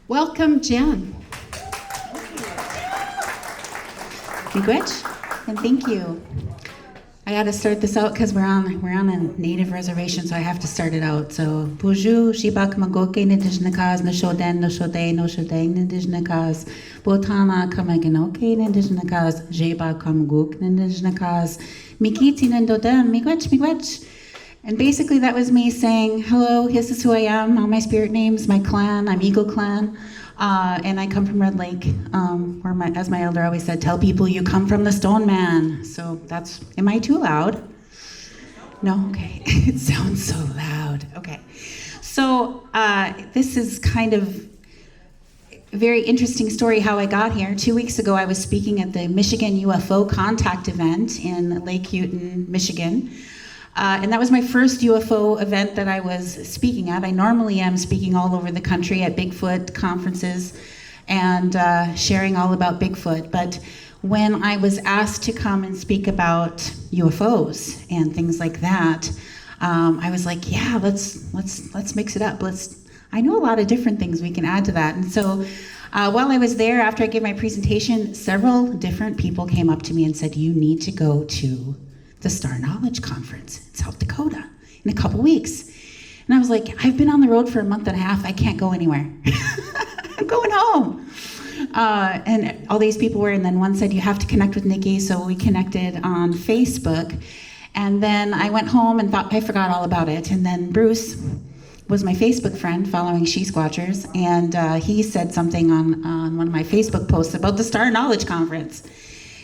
Welcome, Jen. Miigwech, and thank you. I got to start this out because we're on a native reservation, so I have to start it out. So, Bonjour, Shibak Magoke Nindijnakas, Noshoden, Noshode, Noshode, Nindijnakas, Botana Kamaginoke Nindijnakas, Jeba Kamaguk Nindijnakas, Mikiti Nindodem, Miigwech. And basically that was me saying, hello, this is who I am, all my spirit names, my clan, I'm Eagle Clan, and I come from Red Lake, where as my elder always said, tell people you come from the Stone Man. So that's, am I too loud? No? Okay, it sounds so loud. Okay, so this is kind of a very interesting story how I got here. 2 weeks ago I was speaking at the Michigan UFO Contact event in Lake Houghton, Michigan. And that was my first UFO event that I was speaking at. I normally am speaking all over the country at Bigfoot conferences and sharing all about Bigfoot. But when I was asked to come and speak about UFOs and things like that, I was like, yeah, let's mix it up. I know a lot of different things we can add to that. And so while I was there, after I gave my presentation, several different people came up to me and said, you need to go to the Star Knowledge Conference in South Dakota in a couple weeks. And I was like, I've been on the road for a month and a half. I can't go anywhere. I'm going home. And all these people were, and then one said, you have to connect with Nikki. So we connected on Facebook. And then I went home and thought I forgot all about it. And then Bruce was my Facebook friend following She Squatchers. And he said something on one of my Facebook posts about the Star Knowledge Conference.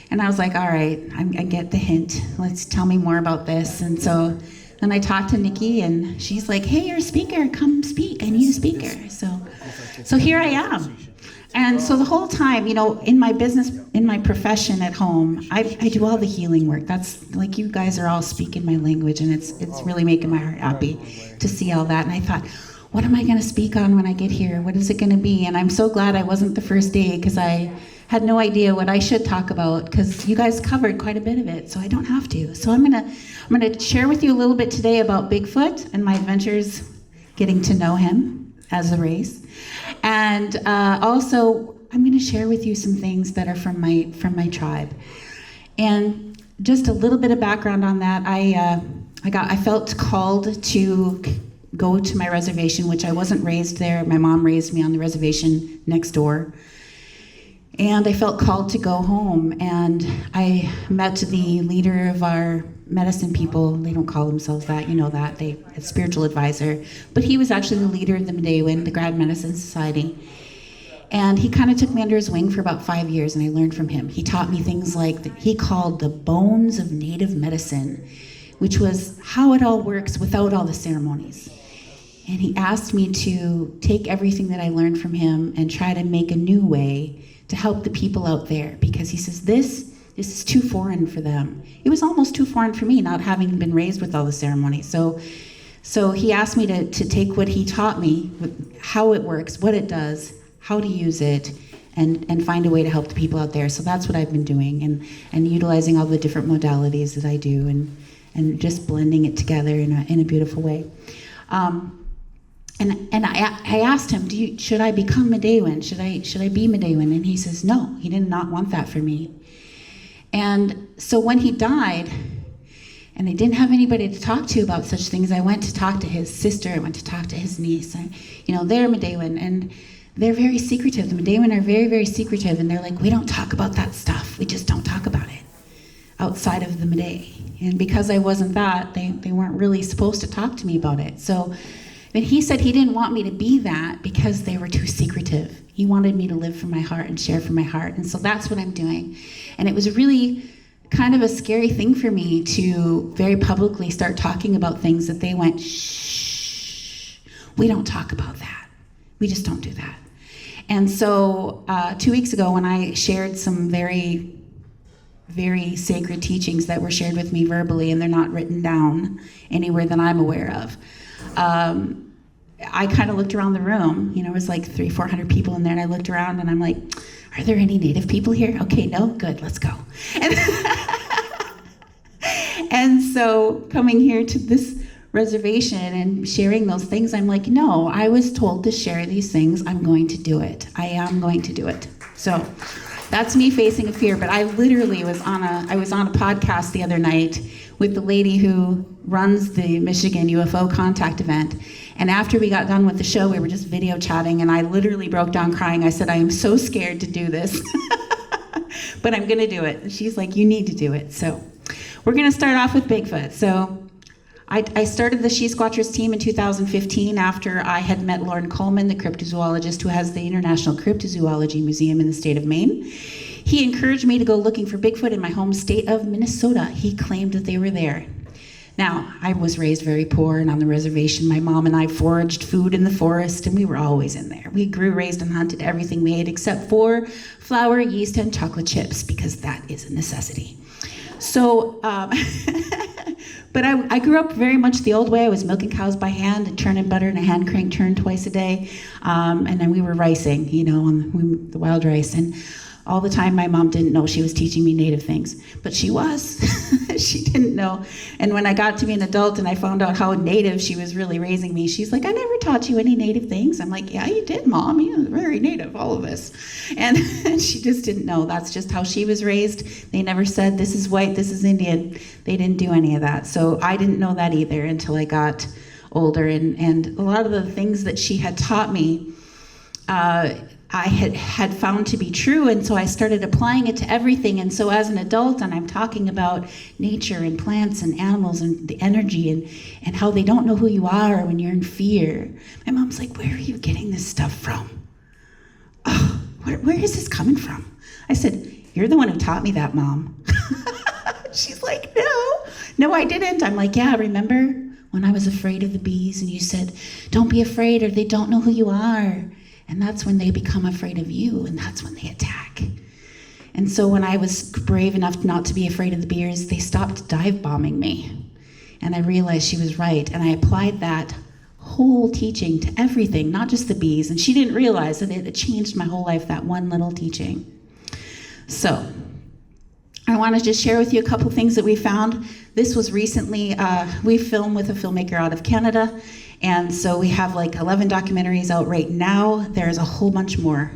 And I was like, all right, I get the hint. Let's tell me more about this. And so then I talked to Nikki, and she's like, hey, you're a speaker. Come speak. I need a speaker. So here I am. And so the whole time, you know, in my business, in my profession at home, I do all the healing work. That's like you guys are all speaking my language, and it's really making my heart happy to see all that. And I thought, what am I going to speak on when I get here? What is it going to be? And I'm so glad I wasn't the first day, because I had no idea what I should talk about, because you guys covered quite a bit of it, so I don't have to. So I'm gonna share with you a little bit today about Bigfoot and my adventures getting to know him as a race. And also I'm gonna share with you some things that are from my tribe. And just a little bit of background on that, I felt called to go to my reservation, which I wasn't raised there. My mom raised me on the reservation next door. And I felt called to go home, and I met the leader of our medicine people. They don't call themselves that, you know that. A spiritual advisor. But he was actually the leader of the Midewin, the Grad Medicine Society. And he kind of took me under his wing for about 5 years, and I learned from him. He taught me things like, he called the bones of native medicine, which was how it all works without all the ceremonies. And he asked me to take everything that I learned from him and try to make a new way to help the people out there, because he says this is too foreign for them. It was almost too foreign for me, not having been raised with all the ceremonies. So he asked me to take what he taught me, how it works, what it does, how to use it, and find a way to help the people out there. So that's what I've been doing, and utilizing all the different modalities that I do, and just blending it together in a beautiful way. And I asked him, should I become Midewin? Should I be Midewin? And he says, no, he did not want that for me. And so when he died, and I didn't have anybody to talk to about such things, I went to talk to his sister, I went to talk to his niece. They're Midewin, and they're very secretive. The Midewin are very, very secretive, and they're like, we don't talk about that stuff. We just don't talk about it outside of the Midday. And because I wasn't that, they weren't really supposed to talk to me about it. So but he said he didn't want me to be that because they were too secretive. He wanted me to live from my heart and share from my heart. And so that's what I'm doing. And it was really kind of a scary thing for me to very publicly start talking about things that they went, shh, we don't talk about that. We just don't do that. And so 2 weeks ago, when I shared some very, very sacred teachings that were shared with me verbally, and they're not written down anywhere that I'm aware of, I kind of looked around the room. It was like 300-400 people in there, and I looked around and I'm like, are there any Native people here? Okay, no, good, let's go. And so coming here to this reservation and sharing those things. I'm like, no, I was told to share these things. I'm going to do it. I am going to do it. So that's me facing a fear. But I literally was on a podcast the other night with the lady who runs the Michigan UFO contact event. And after we got done with the show, we were just video chatting, and I literally broke down crying. I said, I am so scared to do this, but I'm going to do it. And she's like, you need to do it. So we're going to start off with Bigfoot. So I started the She Squatchers team in 2015 after I had met Lauren Coleman, the cryptozoologist who has the International Cryptozoology Museum in the state of Maine. He encouraged me to go looking for Bigfoot in my home state of Minnesota. He claimed that they were there. Now, I was raised very poor and on the reservation. My mom and I foraged food in the forest, and we were always in there. We grew, raised, and hunted everything we ate except for flour, yeast, and chocolate chips, because that is a necessity. So, but I grew up very much the old way. I was milking cows by hand and churning butter in a hand crank churn twice a day. And then we were ricing, on the wild rice. And all the time my mom didn't know she was teaching me native things, but she was. She didn't know. And when I got to be an adult and I found out how native she was really raising me, she's like, I never taught you any native things. I'm like, yeah, you did, Mom. You're very native, all of us. And she just didn't know. That's just how she was raised. They never said, this is white, this is Indian. They didn't do any of that. So I didn't know that either until I got older. And a lot of the things that she had taught me, I had found to be true, and so I started applying it to everything. And so as an adult, and I'm talking about nature and plants and animals and the energy and how they don't know who you are when you're in fear. My mom's like, where are you getting this stuff from? Oh, where is this coming from? I said, you're the one who taught me that, Mom. She's like, no, I didn't. I'm like, yeah, remember when I was afraid of the bees and you said, don't be afraid or they don't know who you are. And that's when they become afraid of you, and that's when they attack. And so when I was brave enough not to be afraid of the bees, they stopped dive bombing me. And I realized she was right, and I applied that whole teaching to everything, not just the bees. And she didn't realize that it had changed my whole life, that one little teaching. So I want to just share with you a couple things that we found. This was recently, we filmed with a filmmaker out of Canada. And so we have like 11 documentaries out right now. There's a whole bunch more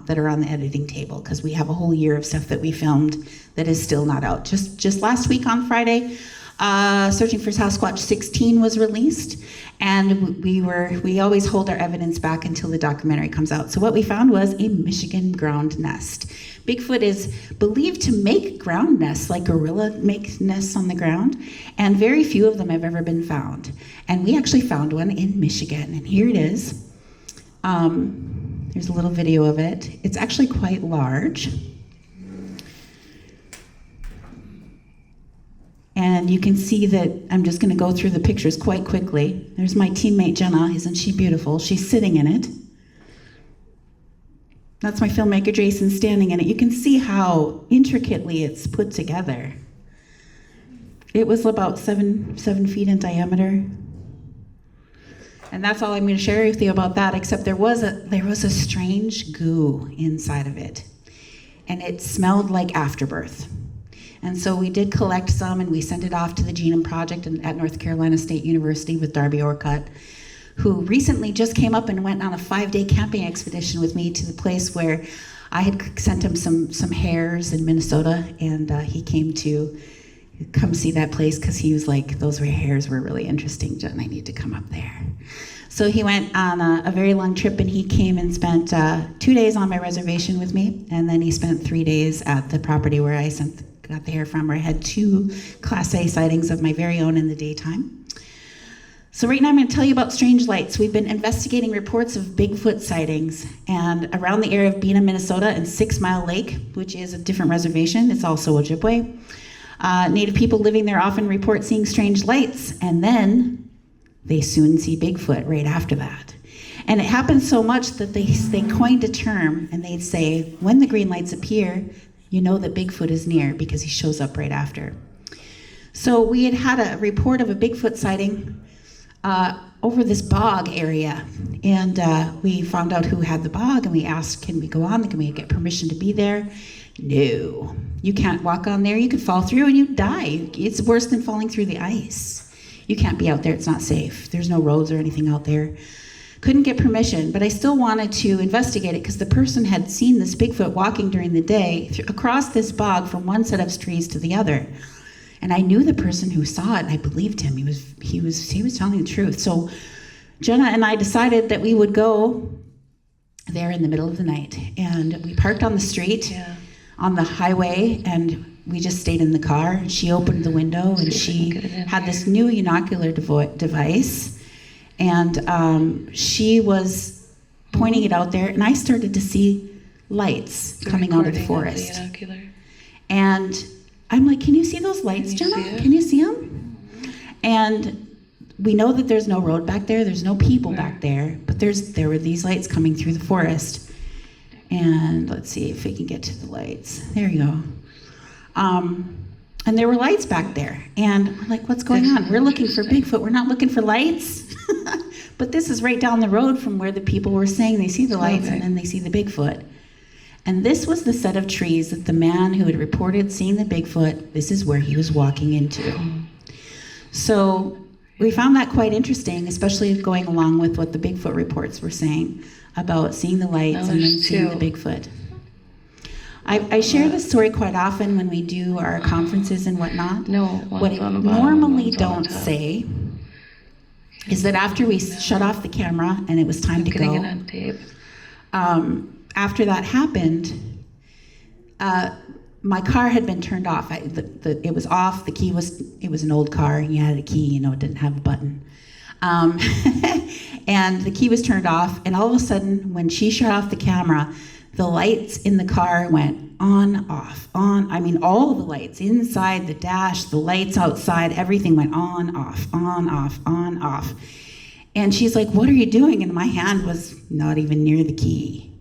that are on the editing table because we have a whole year of stuff that we filmed that is still not out. Just last week on Friday, Searching for Sasquatch 16 was released, and we always hold our evidence back until the documentary comes out. So what we found was a Michigan ground nest. Bigfoot is believed to make ground nests, like gorilla make nests on the ground, and very few of them have ever been found. And we actually found one in Michigan, and here it is. There's a little video of it. It's actually quite large. And you can see that I'm just going to go through the pictures quite quickly. There's my teammate Jenna. Isn't she beautiful? She's sitting in it. That's my filmmaker Jason standing in it. You can see how intricately it's put together. It was about seven feet in diameter. And that's all I'm going to share with you about that, except there was a strange goo inside of it. And it smelled like afterbirth. And so we did collect some, and we sent it off to the Genome Project at North Carolina State University with Darby Orcutt, who recently just came up and went on a 5-day camping expedition with me to the place where I had sent him some hares in Minnesota, and he came to come see that place because he was like, those hares were really interesting, Jen, I need to come up there. So he went on a very long trip, and he came and spent 2 days on my reservation with me, and then he spent 3 days at the property where I got the hair from, where I had 2 Class A sightings of my very own in the daytime. So right now I'm going to tell you about strange lights. We've been investigating reports of Bigfoot sightings, and around the area of Bena, Minnesota, and 6 Mile Lake, which is a different reservation. It's also Ojibwe. Native people living there often report seeing strange lights, and then they soon see Bigfoot right after that. And it happens so much that they coined a term, and they'd say, when the green lights appear, you know that Bigfoot is near because he shows up right after. So we had a report of a Bigfoot sighting over this bog area, and we found out who had the bog, and we asked, can we go on? Can we get permission to be there? No, you can't walk on there. You could fall through and you die. It's worse than falling through the ice. you can't be out there, it's not safe. There's no roads or anything out there. Couldn't get permission, but I still wanted to investigate it because the person had seen this Bigfoot walking during the day across this bog from one set of trees to the other. And I knew the person who saw it, and I believed him. He was telling the truth. So Jenna and I decided that we would go there in the middle of the night. And we parked on the street, on the highway, and we just stayed in the car. She opened the window, and she had this new unicular device. And she was pointing it out there, and I started to see lights coming out of the forest. And I'm like, can you see those lights, Jenna? Can you see them? And we know that there's no road back there. There's no people back there. But there were these lights coming through the forest. And let's see if we can get to the lights. There you go. And there were lights back there. And we're like, what's going on? We're looking for Bigfoot. We're not looking for lights. But this is right down the road from where the people were saying they see the lights and then they see the Bigfoot. And this was the set of trees that the man who had reported seeing the Bigfoot, this is where he was walking into. So we found that quite interesting, especially going along with what the Bigfoot reports were saying about seeing the lights and then seeing the Bigfoot. I share this story quite often when we do our conferences and whatnot. What I normally don't say is that after we shut off the camera and it was time to go, after that happened, my car had been turned off. It was off. The key was, it was an old car, and you had a key, it didn't have a button. And the key was turned off, and all of a sudden, when she shut off the camera, the lights in the car went on, off, on. I mean, all the lights inside the dash, the lights outside, everything went on, off, on, off, on, off. And she's like, what are you doing? And my hand was not even near the key.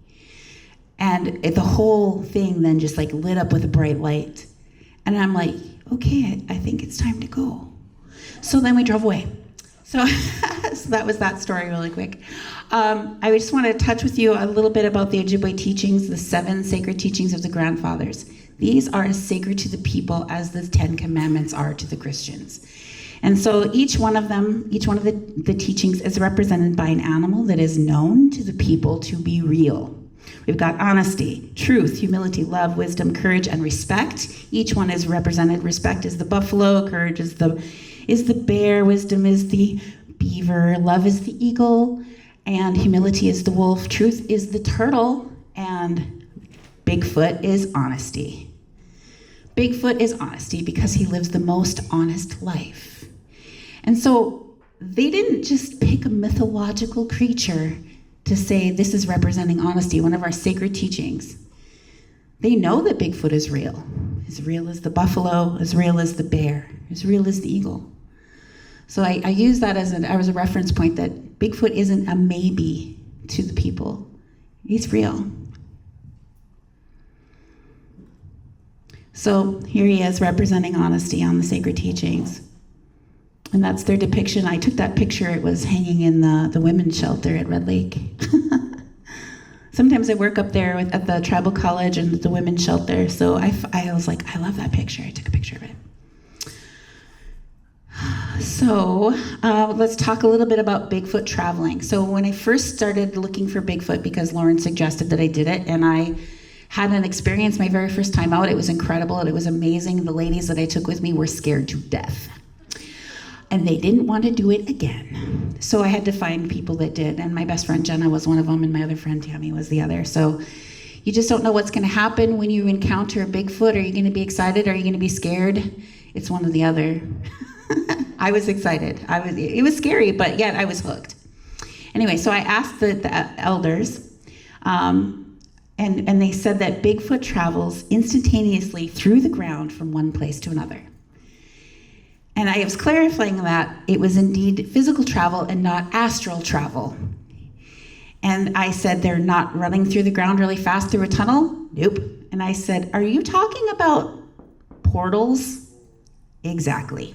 And the whole thing then just like lit up with a bright light. And I'm like, okay, I think it's time to go. So then we drove away. So, so that was that story really quick. I just want to touch with you a little bit about the Ojibwe teachings, the 7 sacred teachings of the grandfathers. These are as sacred to the people as the 10 commandments are to the Christians. And so each one of them, each one of the teachings is represented by an animal that is known to the people to be real. We've got honesty, truth, humility, love, wisdom, courage, and respect. Each one is represented. Respect is the buffalo, courage is the bear, wisdom is the beaver, love is the eagle, and humility is the wolf, truth is the turtle, and Bigfoot is honesty. Bigfoot is honesty because he lives the most honest life. And so they didn't just pick a mythological creature to say this is representing honesty, one of our sacred teachings. They know that Bigfoot is real as the buffalo, as real as the bear, as real as the eagle. So I use that as a reference point that Bigfoot isn't a maybe to the people. He's real. So here he is representing honesty on the sacred teachings. And that's their depiction. I took that picture. It was hanging in the women's shelter at Red Lake. Sometimes I work up there at the tribal college and the women's shelter. So I was like, I love that picture. I took a picture of it. So let's talk a little bit about Bigfoot traveling. So when I first started looking for Bigfoot, because Lauren suggested that I did it, and I had an experience my very first time out, it was incredible and it was amazing. The ladies that I took with me were scared to death. And they didn't want to do it again. So I had to find people that did. And my best friend Jenna was one of them, and my other friend Tammy was the other. So you just don't know what's going to happen when you encounter a Bigfoot. Are you going to be excited? Are you going to be scared? It's one or the other. I was excited. It was scary, but yet I was hooked. Anyway, so I asked the elders, and they said that Bigfoot travels instantaneously through the ground from one place to another. And I was clarifying that it was indeed physical travel and not astral travel. And I said, they're not running through the ground really fast through a tunnel? Nope. And I said, are you talking about portals? Exactly.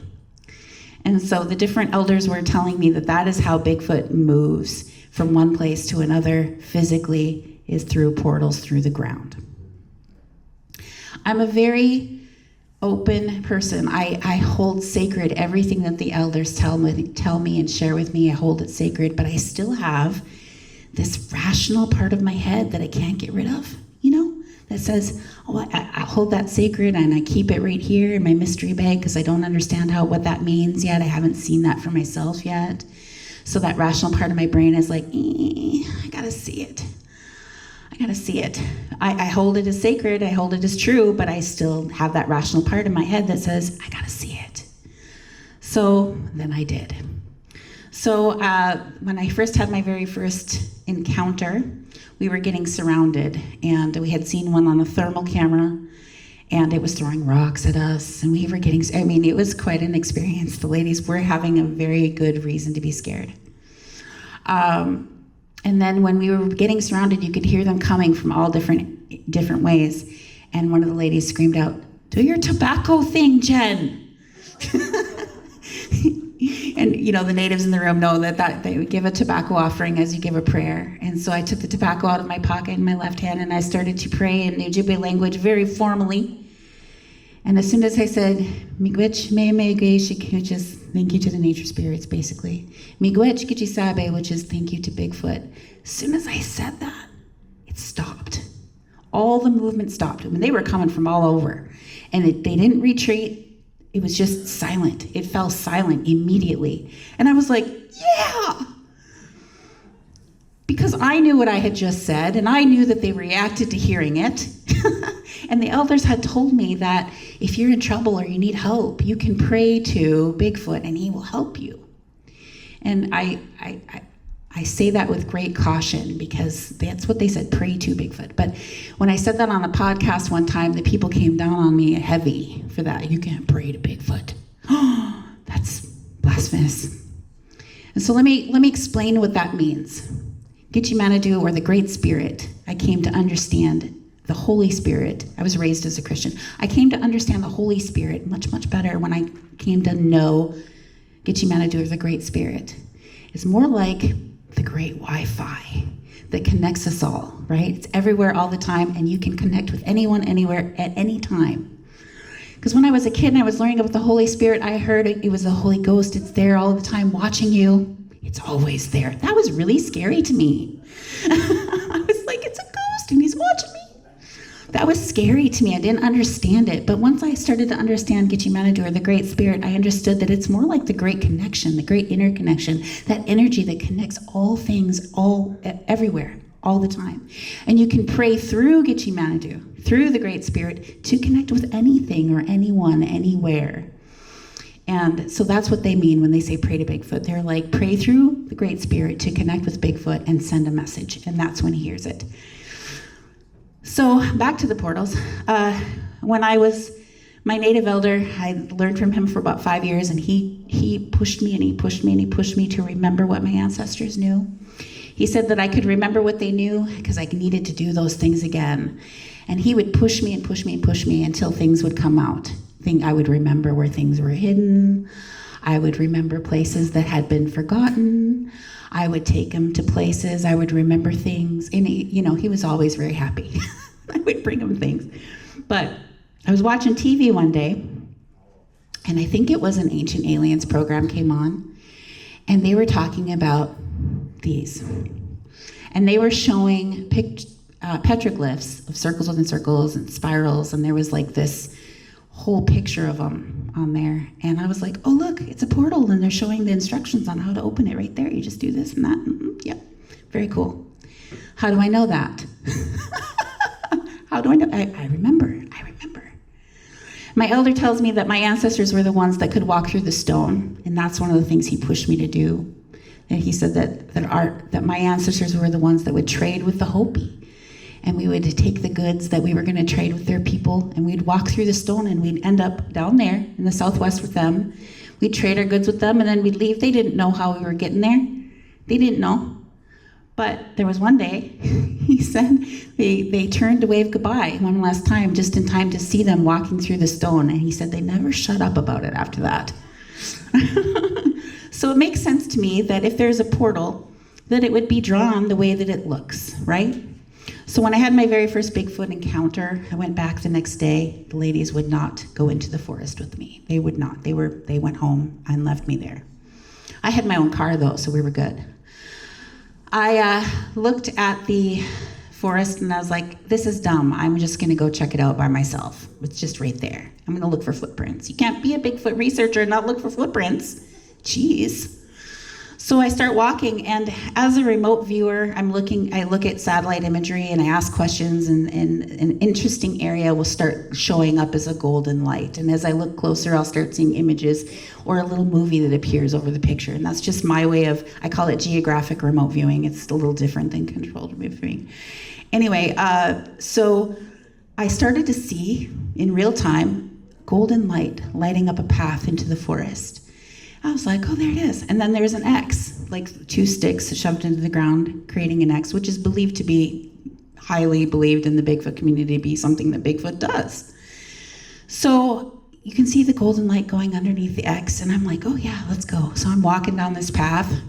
And so the different elders were telling me that that is how Bigfoot moves from one place to another physically, is through portals through the ground. I'm a very open person. I hold sacred everything that the elders tell me and share with me. I hold it sacred, but I still have this rational part of my head that I can't get rid of, that says, I hold that sacred and I keep it right here in my mystery bag because I don't understand what that means yet. I haven't seen that for myself yet. So that rational part of my brain is like, I gotta see it. I hold it as sacred, I hold it as true, but I still have that rational part in my head that says, I gotta see it. So then I did. So when I first had my very first encounter, we were getting surrounded, and we had seen one on a thermal camera, and it was throwing rocks at us, and we were getting, it was quite an experience. The ladies were having a very good reason to be scared. And then when we were getting surrounded, you could hear them coming from all different ways, and one of the ladies screamed out, "Do your tobacco thing, Jen." And the natives in the room know that they would give a tobacco offering as you give a prayer. And so I took the tobacco out of my pocket in my left hand, and I started to pray in Ojibwe language very formally. And as soon as I said, "Miigwech me me," which is thank you to the nature spirits, basically. "Miigwech kichisabe," which is thank you to Bigfoot. As soon as I said that, it stopped. All the movement stopped. They were coming from all over. And they didn't retreat. It was just silent. It fell silent immediately. And I was like, yeah! Because I knew what I had just said, and I knew that they reacted to hearing it. And the elders had told me that if you're in trouble or you need help, you can pray to Bigfoot and he will help you. And I say that with great caution because that's what they said, pray to Bigfoot. But when I said that on a podcast one time, the people came down on me heavy for that. You can't pray to Bigfoot. Oh, that's blasphemous. And so let me explain what that means. Gitchimanadu, or the Great Spirit, I came to understand the Holy Spirit. I was raised as a Christian. I came to understand the Holy Spirit much, much better when I came to know Gitchimanadu, or the Great Spirit. It's more like the great Wi-Fi that connects us all, right? It's everywhere all the time, and you can connect with anyone, anywhere, at any time. Because when I was a kid and I was learning about the Holy Spirit, I heard it was the Holy Ghost. It's there all the time watching you. It's always there. That was really scary to me. I was like, it's a ghost and he's watching me. That was scary to me. I didn't understand it. But once I started to understand Gitchimanadu, or the Great Spirit, I understood that it's more like the great connection, the great interconnection, that energy that connects all things, everywhere, all the time. And you can pray through Gitchimanadu, through the Great Spirit, to connect with anything or anyone, anywhere. And so that's what they mean when they say pray to Bigfoot. They're like, pray through the Great Spirit to connect with Bigfoot and send a message. And that's when he hears it. So back to the portals. When I was my native elder, I learned from him for about 5 years, and he pushed me and he pushed me and he pushed me to remember what my ancestors knew. He said that I could remember what they knew because I needed to do those things again. And he would push me and push me and push me until things would come out. I would remember where things were hidden. I would remember places that had been forgotten. I would take him to places. I would remember things. And he was always very happy. I would bring him things. But I was watching TV one day, and I think it was an Ancient Aliens program came on, and they were talking about these. And they were showing petroglyphs of circles within circles and spirals, and there was like this whole picture of them on there. And I was like, oh, look, it's a portal, and they're showing the instructions on how to open it right there. You just do this and that. Mm-hmm. Yep, very cool. How do I know that? How do I know? I remember. My elder tells me that my ancestors were the ones that could walk through the stone, and that's one of the things he pushed me to do. And he said that my ancestors were the ones that would trade with the Hopi. And we would take the goods that we were going to trade with their people, and we'd walk through the stone, and we'd end up down there in the southwest with them. We'd trade our goods with them, and then we'd leave. They didn't know how we were getting there. They didn't know. But there was one day, he said, they turned to wave goodbye one last time, just in time to see them walking through the stone. And he said they never shut up about it after that. So it makes sense to me that if there's a portal, that it would be drawn the way that it looks, right? So when I had my very first Bigfoot encounter, I went back the next day. The ladies would not go into the forest with me. They would not. They went home and left me there. I had my own car though, so we were good. I looked at the forest and I was like, this is dumb. I'm just gonna go check it out by myself. It's just right there. I'm gonna look for footprints. You can't be a Bigfoot researcher and not look for footprints. Jeez. So I start walking, and as a remote viewer, I look at satellite imagery and I ask questions, and an interesting area will start showing up as a golden light. And as I look closer, I'll start seeing images or a little movie that appears over the picture. And that's just my way of, I call it geographic remote viewing. It's a little different than controlled remote viewing. Anyway, so I started to see in real time golden light lighting up a path into the forest. I was like, oh, there it is. And then there's an X, like 2 sticks shoved into the ground, creating an X, which is believed to be, highly believed in the Bigfoot community to be something that Bigfoot does. So you can see the golden light going underneath the X, and I'm like, oh yeah, let's go. So I'm walking down this path,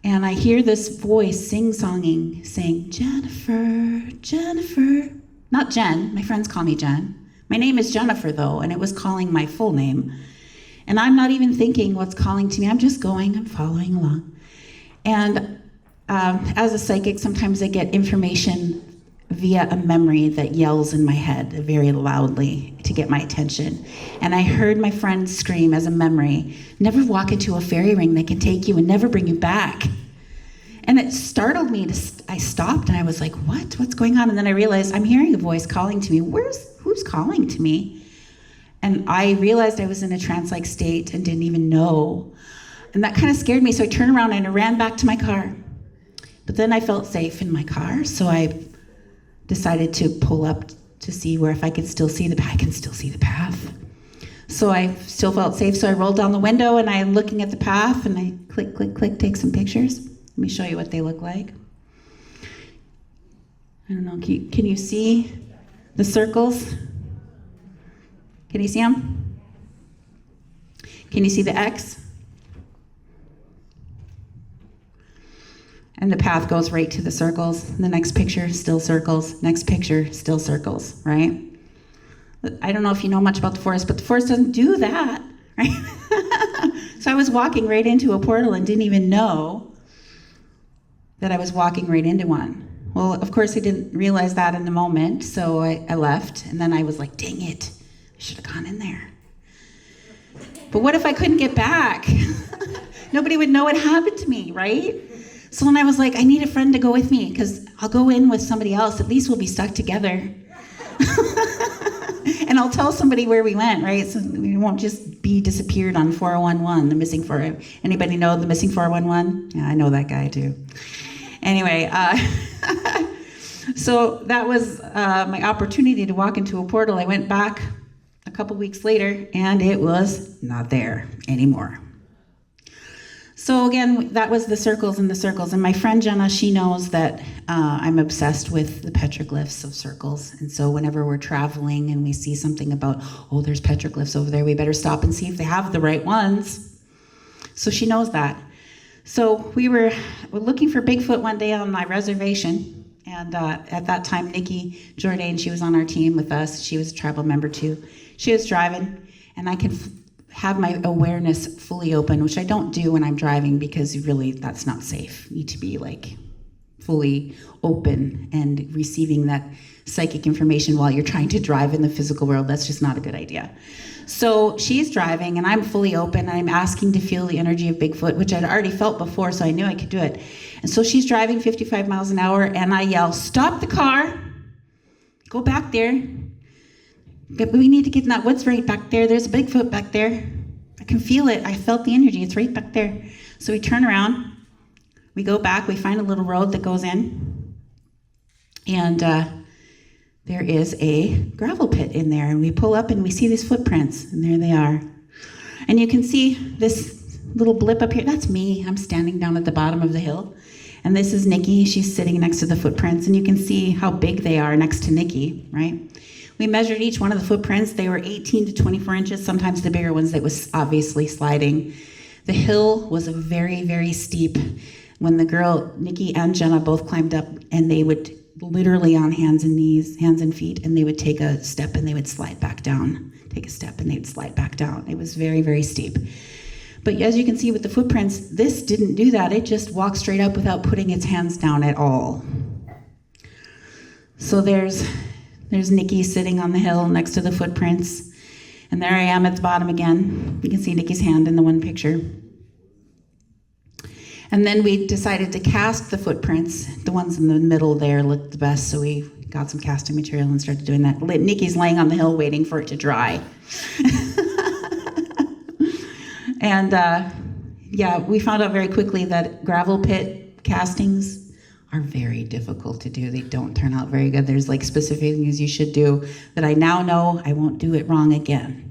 and I hear this voice sing-songing, saying, Jennifer, Jennifer. Not Jen, my friends call me Jen. My name is Jennifer though, and it was calling my full name. And I'm not even thinking what's calling to me. I'm just going, I'm following along. And as a psychic, sometimes I get information via a memory that yells in my head very loudly to get my attention. And I heard my friend scream as a memory, never walk into a fairy ring that can take you and never bring you back. And it startled me. I stopped and I was like, what? What's going on? And then I realized I'm hearing a voice calling to me. Who's calling to me? And I realized I was in a trance-like state and didn't even know. And that kind of scared me, so I turned around and I ran back to my car. But then I felt safe in my car, so I decided to pull up to see where if I could still see the path. I can still see the path. So I still felt safe, so I rolled down the window and I'm looking at the path and I click, click, click, take some pictures. Let me show you what they look like. I don't know, can you see the circles? Can you see them? Can you see the X? And the path goes right to the circles. The next picture, still circles. Next picture, still circles, right? I don't know if you know much about the forest, but the forest doesn't do that, right? So I was walking right into a portal and didn't even know that I was walking right into one. Well, of course, I didn't realize that in the moment, so I left, and then I was like, dang it. Should have gone in there. But what if I couldn't get back? Nobody would know what happened to me, right? So then I was like, I need a friend to go with me because I'll go in with somebody else. At least we'll be stuck together. And I'll tell somebody where we went, right? So we won't just be disappeared on 411, the missing 4. Anybody know the missing 411? Yeah, I know that guy too. Anyway, so that was my opportunity to walk into a portal. I went back a couple weeks later, and it was not there anymore. So again, that was the circles and the circles. And my friend Jenna, she knows that I'm obsessed with the petroglyphs of circles. And so whenever we're traveling and we see something about, oh, there's petroglyphs over there, we better stop and see if they have the right ones. So she knows that. So we were looking for Bigfoot one day on my reservation. And at that time, Nikki Jourdain, she was on our team with us. She was a tribal member too. She was driving, and I can have my awareness fully open, which I don't do when I'm driving because really that's not safe. You need to be like fully open and receiving that psychic information while you're trying to drive in the physical world. That's just not a good idea. So she's driving, and I'm fully open. I'm asking to feel the energy of Bigfoot, which I'd already felt before, so I knew I could do it. And so she's driving 55 miles an hour, and I yell, stop the car, go back there. We need to get in that woods right back there. There's a Bigfoot back there. I can feel it. I felt the energy. It's right back there. So we turn around. We go back. We find a little road that goes in. And there is a gravel pit in there. And we pull up and we see these footprints. And there they are. And you can see this little blip up here. That's me. I'm standing down at the bottom of the hill. And this is Nikki. She's sitting next to the footprints. And you can see how big they are next to Nikki, right? We measured each one of the footprints. They were 18 to 24 inches, sometimes the bigger ones that was obviously sliding. The hill was very, very steep. When the girl, Nikki and Jenna, both climbed up, and they would literally on hands and knees, hands and feet, and they would take a step and they would slide back down. Take a step and they'd slide back down. It was very, very steep. But as you can see with the footprints, this didn't do that. It just walked straight up without putting its hands down at all. So there's Nikki sitting on the hill next to the footprints. And there I am at the bottom again. You can see Nikki's hand in the one picture. And then we decided to cast the footprints. The ones in the middle there looked the best, so we got some casting material and started doing that. Nikki's laying on the hill waiting for it to dry. And yeah, we found out very quickly that gravel pit castings are very difficult to do. They don't turn out very good. There's like specific things you should do that I now know I won't do it wrong again.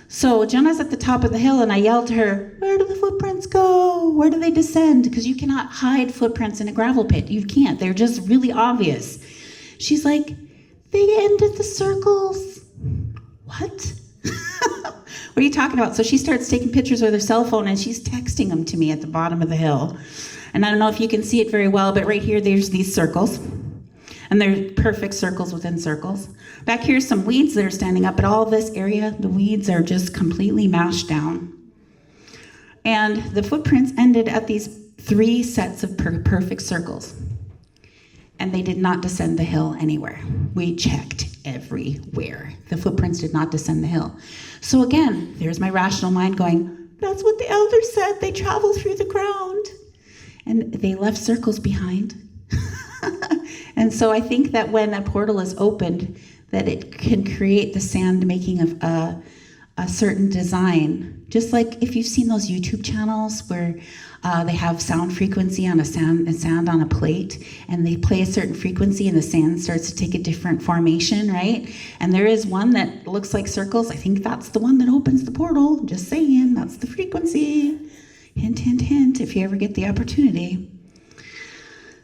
So Jenna's at the top of the hill and I yelled to her, where do the footprints go? Where do they descend? Because you cannot hide footprints in a gravel pit. You can't. They're just really obvious. She's like, they ended the circles. What? What are you talking about? So she starts taking pictures with her cell phone and she's texting them to me at the bottom of the hill. And I don't know if you can see it very well, but right here, there's these circles. And they're perfect circles within circles. Back here, some weeds that are standing up, but all this area, the weeds are just completely mashed down. And the footprints ended at these 3 sets of perfect circles. And they did not descend the hill anywhere. We checked everywhere. The footprints did not descend the hill. So again, there's my rational mind going, that's what the elders said. They travel through the ground. And they left circles behind. And so I think that when a portal is opened, that it can create the sand making of a certain design. Just like if you've seen those YouTube channels where they have sound frequency on a sound on a plate, and they play a certain frequency and the sand starts to take a different formation, right? And there is one that looks like circles. I think that's the one that opens the portal. Just saying, that's the frequency. Hint, hint, hint, if you ever get the opportunity.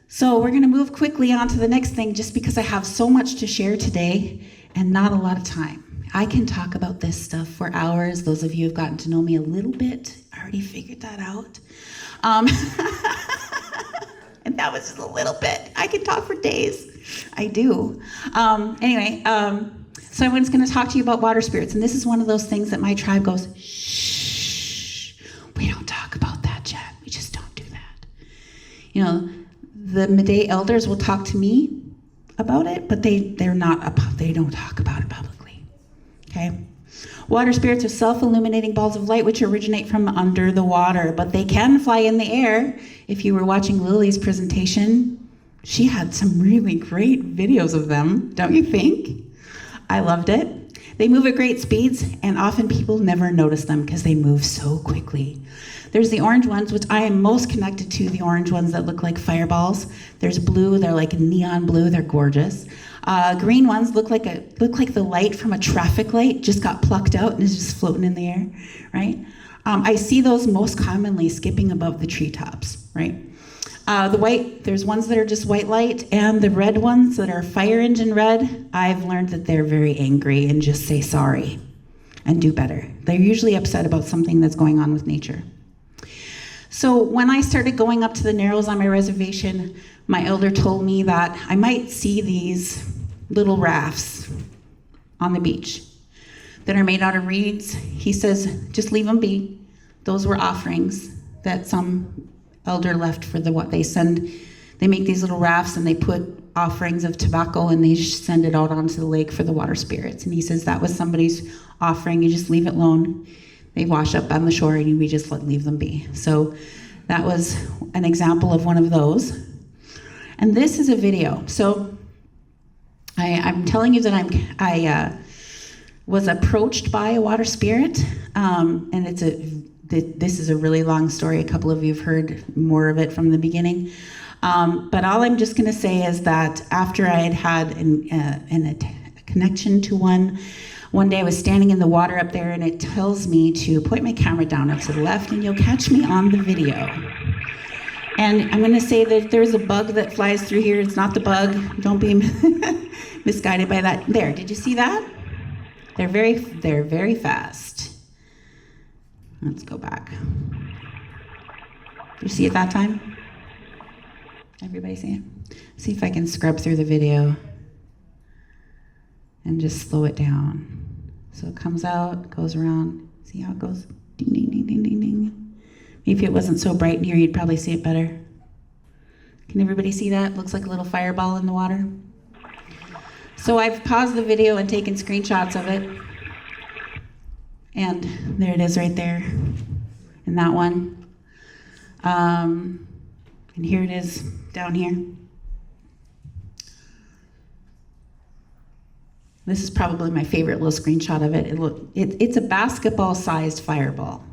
So we're going to move quickly on to the next thing just because I have so much to share today and not a lot of time. I can talk about this stuff for hours. Those of you who've gotten to know me a little bit, I already figured that out. And that was just a little bit. I can talk for days. I do. Anyway, so I'm just going to talk to you about water spirits. And this is one of those things that my tribe goes, shh, we don't talk about that, Jen. We just don't do that. You know, the Meday elders will talk to me about it, but they don't talk about it publicly. Okay? Water spirits are self-illuminating balls of light which originate from under the water, but they can fly in the air. If you were watching Lily's presentation, she had some really great videos of them, don't you think? I loved it. They move at great speeds, and often people never notice them because they move so quickly. There's the orange ones, which I am most connected to, the orange ones that look like fireballs. There's blue, they're like neon blue, they're gorgeous. Green ones look like the light from a traffic light just got plucked out and is just floating in the air, right? I see those most commonly skipping above the treetops, right? The white, there's ones that are just white light, and the red ones that are fire engine red, I've learned that they're very angry and just say sorry and do better. They're usually upset about something that's going on with nature. So when I started going up to the Narrows on my reservation, my elder told me that I might see these little rafts on the beach that are made out of reeds. He says, just leave them be. Those were offerings that some elder left for what they send. They make these little rafts and they put offerings of tobacco and they just send it out onto the lake for the water spirits. And he says that was somebody's offering. You just leave it alone. They wash up on the shore and we just leave them be. So that was an example of one of those. And this is a video. So I'm telling you that I was approached by a water spirit, and this is a really long story. A couple of you have heard more of it from the beginning. But all I'm just going to say is that after I had a connection to one day I was standing in the water up there, and it tells me to point my camera down up to the left, and you'll catch me on the video. And I'm going to say that there's a bug that flies through here. It's not the bug. Don't be misguided by that. There, did you see that? They're very fast. Let's go back. Did you see it that time? Everybody see it? See if I can scrub through the video and just slow it down. So it comes out, goes around. See how it goes? Ding, ding, ding, ding, ding, ding. Maybe if it wasn't so bright in here, you'd probably see it better. Can everybody see that? Looks like a little fireball in the water. So I've paused the video and taken screenshots of it. And there it is right there. And that one. And here it is down here. This is probably my favorite little screenshot of it. It's a basketball-sized fireball.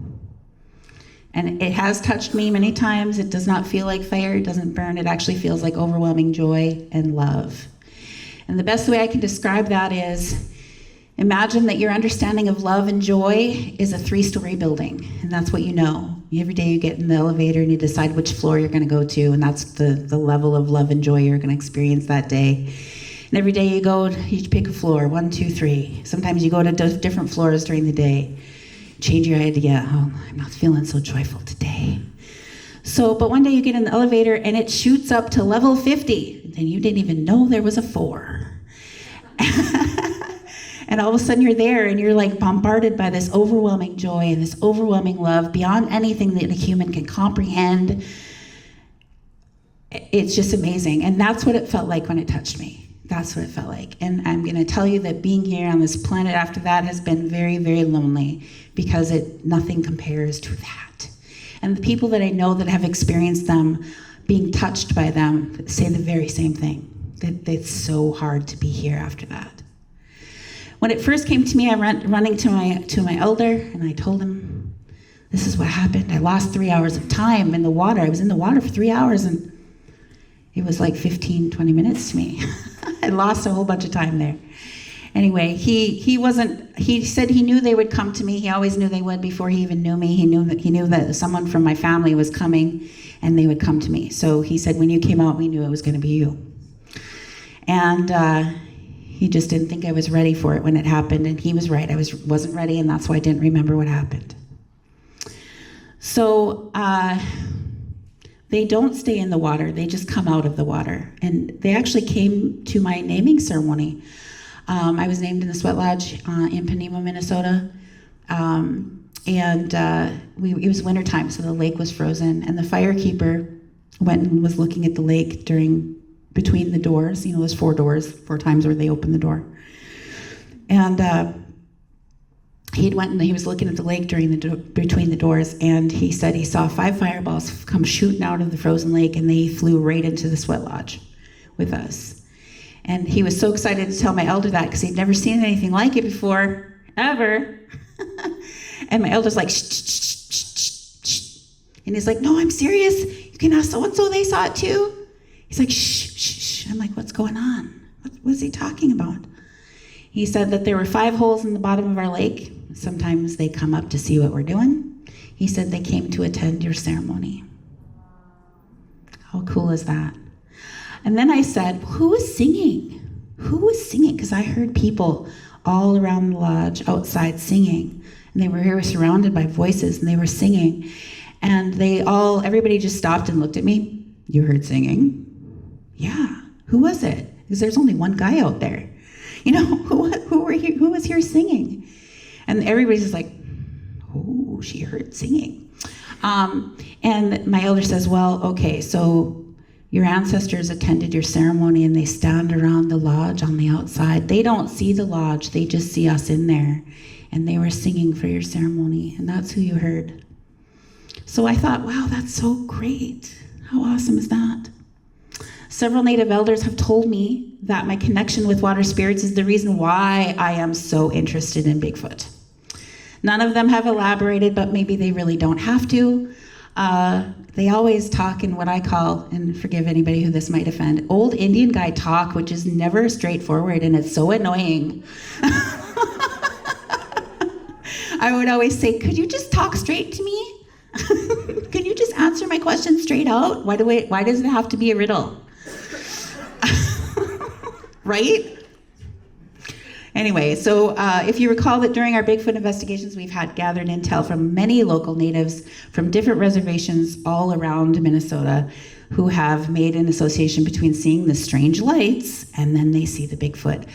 And it has touched me many times. It does not feel like fire. It doesn't burn. It actually feels like overwhelming joy and love. And the best way I can describe that is, imagine that your understanding of love and joy is a 3-story building. And that's what you know. Every day you get in the elevator and you decide which floor you're going to go to. And that's the level of love and joy you're going to experience that day. And every day you go, you pick a floor, 1, 2, 3. Sometimes you go to different floors during the day. Change your idea. Oh, I'm not feeling so joyful today. But one day you get in the elevator and it shoots up to level 50. And you didn't even know there was a 4. And all of a sudden you're there and you're like bombarded by this overwhelming joy and this overwhelming love beyond anything that a human can comprehend. It's just amazing. And that's what it felt like when it touched me. That's what it felt like. And I'm going to tell you that being here on this planet after that has been very, very lonely, because nothing compares to that. And the people that I know that have experienced them, being touched by them, say the very same thing, that it's so hard to be here after that. When it first came to me, I went running to my elder, and I told him, this is what happened. I lost 3 hours of time in the water. I was in the water for 3 hours, and it was like 15, 20 minutes to me. I lost a whole bunch of time there. Anyway, he said he knew they would come to me. He always knew they would before he even knew me. He knew that someone from my family was coming and they would come to me. So he said, when you came out, we knew it was going to be you. And he just didn't think I was ready for it when it happened. And he was right. I wasn't ready, and that's why I didn't remember what happened. So they don't stay in the water. They just come out of the water. And they actually came to my naming ceremony. I was named in the Sweat Lodge in Panema, Minnesota. It was wintertime, so the lake was frozen. And the firekeeper went and was looking at the lake between the doors. You know, there's 4 doors, 4 times where they open the door. And he was looking at the lake between the doors, and he said he saw 5 fireballs come shooting out of the frozen lake, and they flew right into the Sweat Lodge with us. And he was so excited to tell my elder that, because he'd never seen anything like it before, ever. And my elder's like, shh, shh, shh, shh, shh. And he's like, no, I'm serious. You can ask so-and-so, they saw it too. He's like, shh, shh, shh. I'm like, what's going on? What is he talking about? He said that there were 5 holes in the bottom of our lake. Sometimes they come up to see what we're doing. He said they came to attend your ceremony. How cool is that? And then I said, who was singing? Who was singing? Because I heard people all around the lodge outside singing. And they were surrounded by voices, and they were singing. And everybody just stopped and looked at me. You heard singing? Yeah. Who was it? Because there's only one guy out there. You know, who was here singing? And everybody's just like, oh, she heard singing. And my elder says, well, okay, so your ancestors attended your ceremony, and they stand around the lodge on the outside. They don't see the lodge, they just see us in there. And they were singing for your ceremony, and that's who you heard. So I thought, wow, that's so great. How awesome is that? Several Native elders have told me that my connection with water spirits is the reason why I am so interested in Bigfoot. None of them have elaborated, but maybe they really don't have to. They always talk in what I call, and forgive anybody who this might offend, old Indian guy talk, which is never straightforward, and it's so annoying. I would always say, could you just talk straight to me? Can you just answer my question straight out? Why does it have to be a riddle? Right? Anyway, so if you recall that during our Bigfoot investigations, we've had gathered intel from many local natives from different reservations all around Minnesota who have made an association between seeing the strange lights and then they see the Bigfoot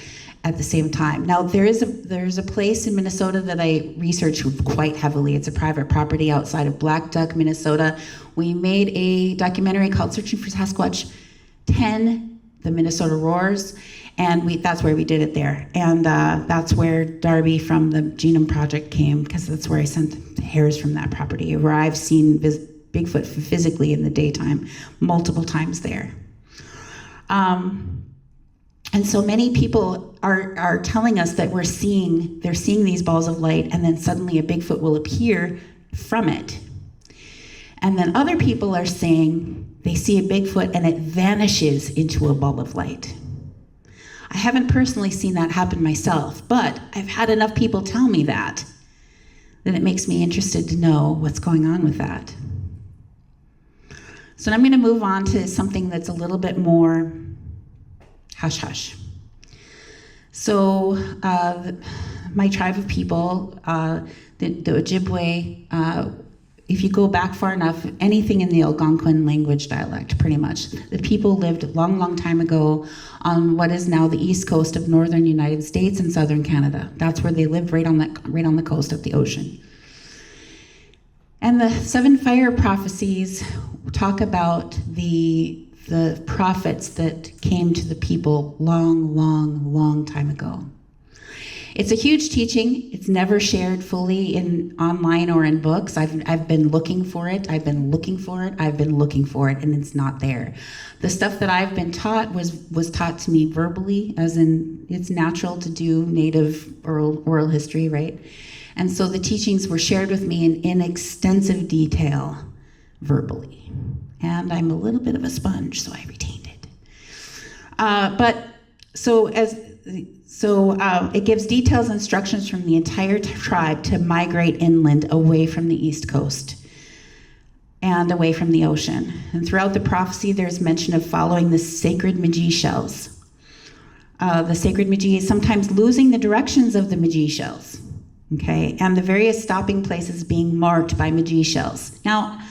at the same time. Now, there's a place in Minnesota that I researched quite heavily. It's a private property outside of Black Duck, Minnesota. We made a documentary called Searching for Sasquatch 10, The Minnesota Roars, and that's where we did it there. And that's where Darby from the Genome Project came, because that's where I sent hairs from that property, where I've seen Bigfoot physically in the daytime multiple times there. And so many people are telling us that they're seeing these balls of light, and then suddenly a Bigfoot will appear from it. And then other people are saying they see a Bigfoot and it vanishes into a ball of light. I haven't personally seen that happen myself, but I've had enough people tell me that it makes me interested to know what's going on with that. So I'm going to move on to something that's a little bit more hush-hush. So my tribe of people, the Ojibwe, if you go back far enough, anything in the Algonquin language dialect, pretty much. The people lived a long, long time ago on what is now the east coast of northern United States and southern Canada. That's where they lived, right on the coast of the ocean. And the 7 fire prophecies talk about the prophets that came to the people long, long, long time ago. It's a huge teaching. It's never shared fully in online or in books. I've been looking for it. I've been looking for it, and it's not there. The stuff that I've been taught was taught to me verbally, as in it's natural to do native oral history, right? And so the teachings were shared with me in extensive detail verbally. And I'm a little bit of a sponge, so I retained it. It gives details and instructions from the entire tribe to migrate inland away from the east coast and away from the ocean. And throughout the prophecy, there's mention of following the sacred Magi shells. The sacred Magi is sometimes losing the directions of the Magi shells, okay? And the various stopping places being marked by Magi shells. Now,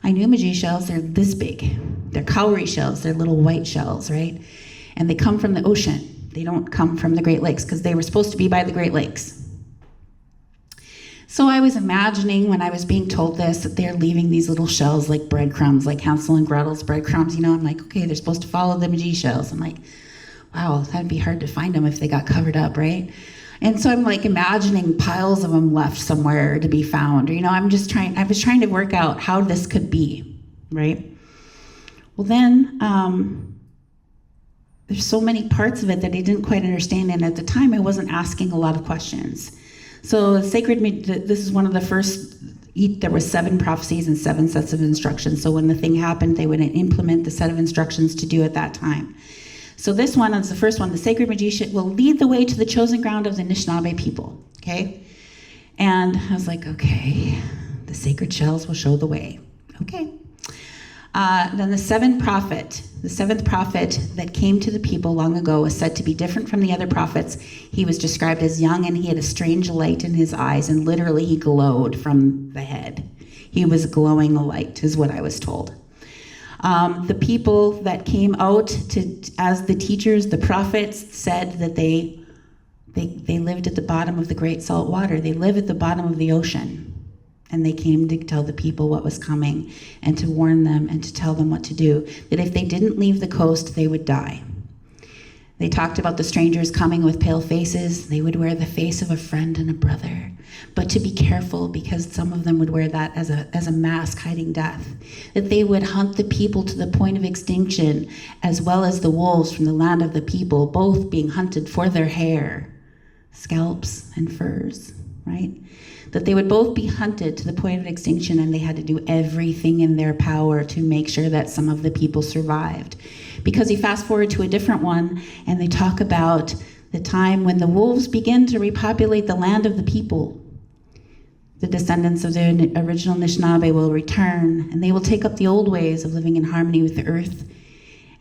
I knew Magi shells, they're this big. They're cowrie shells, they're little white shells, right? And they come from the ocean. They don't come from the Great Lakes because they were supposed to be by the Great Lakes. So I was imagining when I was being told this that they're leaving these little shells like breadcrumbs, like Hansel and Gretel's breadcrumbs. I'm like, okay, they're supposed to follow the Magi shells. I'm like, wow, that'd be hard to find them if they got covered up, right? And so I'm like imagining piles of them left somewhere to be found. I was trying to work out how this could be, right? Well, then, there's so many parts of it that I didn't quite understand, and at the time I wasn't asking a lot of questions. So this is one of the first, there were 7 prophecies and 7 sets of instructions. So when the thing happened, they would implement the set of instructions to do at that time. So this one is the first one. The sacred Magi will lead the way to the chosen ground of the Anishinaabe people, okay? And I was like, okay, the sacred shells will show the way, okay. Then the seventh prophet that came to the people long ago was said to be different from the other prophets. He was described as young, and he had a strange light in his eyes, and literally he glowed from the head. He was glowing a light, is what I was told. The people that came out as the teachers, the prophets, said that they lived at the bottom of the great salt water. They live at the bottom of the ocean. And they came to tell the people what was coming and to warn them and to tell them what to do. That if they didn't leave the coast, they would die. They talked about the strangers coming with pale faces. They would wear the face of a friend and a brother. But to be careful, because some of them would wear that as a mask hiding death. That they would hunt the people to the point of extinction, as well as the wolves from the land of the people, both being hunted for their hair, scalps and furs, right? That they would both be hunted to the point of extinction, and they had to do everything in their power to make sure that some of the people survived. Because you fast forward to a different one, and they talk about the time when the wolves begin to repopulate the land of the people. The descendants of the original Anishinaabe will return, and they will take up the old ways of living in harmony with the earth,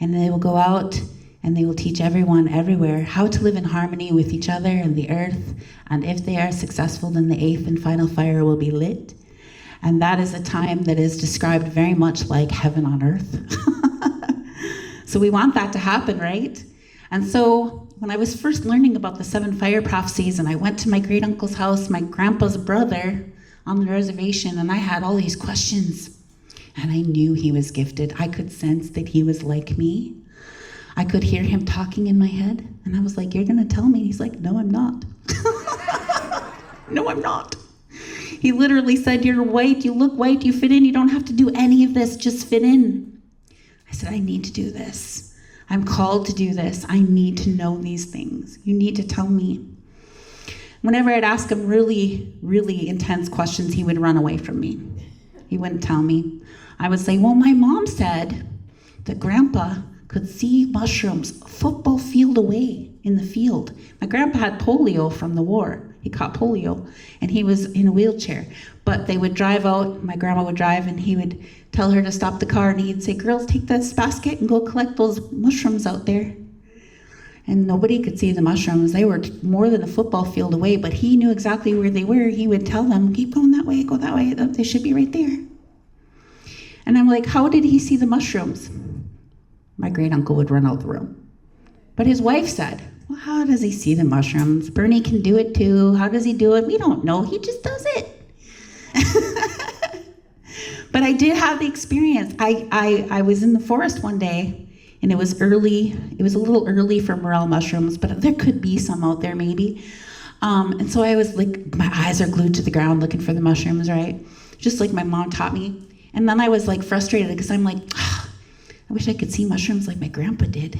and they will go out and they will teach everyone everywhere how to live in harmony with each other and the earth. And if they are successful, then the 8th and final fire will be lit. And that is a time that is described very much like heaven on earth. So we want that to happen, right? And so when I was first learning about the 7 fire prophecies, and I went to my great uncle's house, my grandpa's brother, on the reservation, and I had all these questions. And I knew he was gifted. I could sense that he was like me. I could hear him talking in my head. And I was like, you're going to tell me? He's like, no, I'm not. No, I'm not. He literally said, you're white, you look white, you fit in, you don't have to do any of this, just fit in. I said, I need to do this. I'm called to do this. I need to know these things. You need to tell me. Whenever I'd ask him really, really intense questions, he would run away from me. He wouldn't tell me. I would say, well, my mom said that Grandpa could see mushrooms a football field away in the field. My grandpa had polio from the war. He caught polio, and he was in a wheelchair. But they would drive out, my grandma would drive, and he would tell her to stop the car, and he'd say, girls, take this basket and go collect those mushrooms out there. And nobody could see the mushrooms. They were more than a football field away, but he knew exactly where they were. He would tell them, keep going that way, go that way. They should be right there. And I'm like, how did he see the mushrooms? My great uncle would run out the room. But his wife said, well, how does he see the mushrooms? Bernie can do it too. How does he do it? We don't know. He just does it. But I did have the experience. I was in the forest one day, and it was early. It was a little early for morel mushrooms, but there could be some out there maybe. And so I was like, my eyes are glued to the ground looking for the mushrooms, right? Just like my mom taught me. And then I was like frustrated because I'm like, I wish I could see mushrooms like my grandpa did.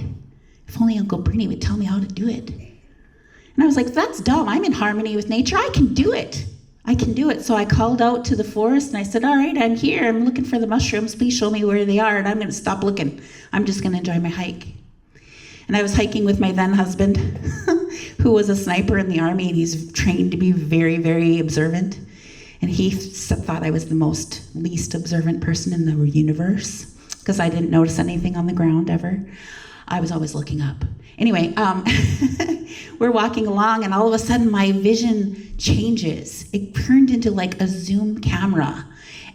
If only Uncle Bernie would tell me how to do it. And I was like, that's dumb. I'm in harmony with nature. I can do it. I can do it. So I called out to the forest and I said, all right, I'm here. I'm looking for the mushrooms. Please show me where they are. And I'm going to stop looking. I'm just going to enjoy my hike. And I was hiking with my then husband, who was a sniper in the Army, and he's trained to be very, very observant. And he thought I was the least observant person in the universe because I didn't notice anything on the ground ever. I was always looking up. Anyway, we're walking along, and all of a sudden my vision changes. It turned into like a zoom camera,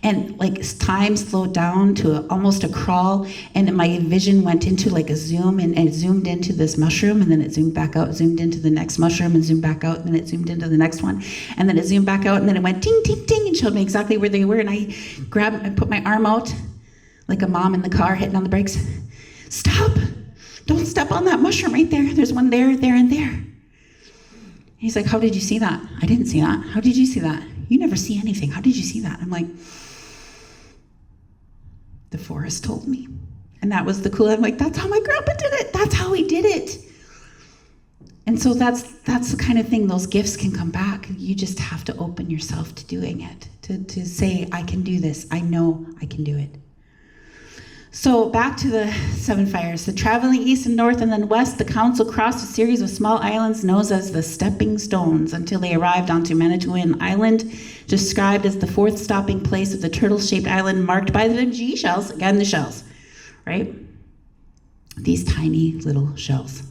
and like time slowed down to almost a crawl, and my vision went into like a zoom, and it zoomed into this mushroom, and then it zoomed back out, zoomed into the next mushroom, and zoomed back out, and then it zoomed into the next one, and then it zoomed back out, and then it went ting, ting, ting, and showed me exactly where they were, and I put my arm out like a mom in the car hitting on the brakes. Stop! Don't step on that mushroom right there. There's one there, there, and there. He's like, how did you see that? I didn't see that. How did you see that? You never see anything. How did you see that? I'm like, the forest told me. And that was the cool. I'm like, that's how my grandpa did it. That's how he did it. And so that's the kind of thing, those gifts can come back. You just have to open yourself to doing it, to say, I can do this. I know I can do it. So back to the 7 fires. So traveling east and north and then west, the council crossed a series of small islands known as the Stepping Stones until they arrived onto Manitoulin Island, described as the 4th stopping place of the turtle-shaped island marked by the G shells. Again, the shells, right? These tiny little shells.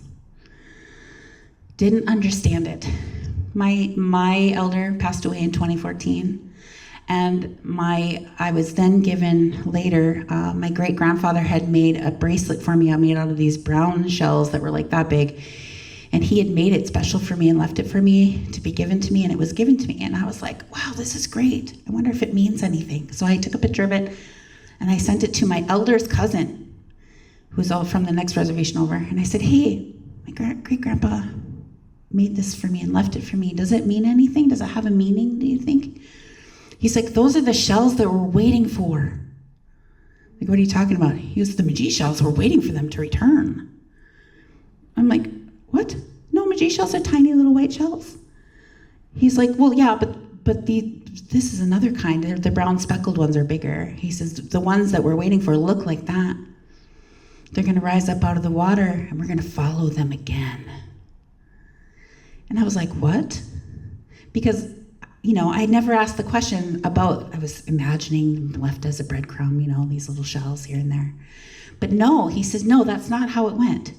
Didn't understand it. My elder passed away in 2014. And I was then given later, my great-grandfather had made a bracelet for me. I made out of these brown shells that were like that big. And he had made it special for me and left it for me to be given to me, and it was given to me. And I was like, wow, this is great. I wonder if it means anything. So I took a picture of it, and I sent it to my elder's cousin, who's all from the next reservation over. And I said, hey, my great-grandpa made this for me and left it for me. Does it mean anything? Does it have a meaning, do you think? He's like, those are the shells that we're waiting for. Like, what are you talking about? He was the Magie shells. We're waiting for them to return. I'm like, what? No, Magie shells are tiny little white shells. He's like, well, yeah, but this is another kind. The brown speckled ones are bigger. He says, the ones that we're waiting for look like that. They're going to rise up out of the water, and we're going to follow them again. And I was like, what? Because I never asked the question about, I was imagining left as a breadcrumb, these little shells here and there. But no, he says, no, that's not how it went.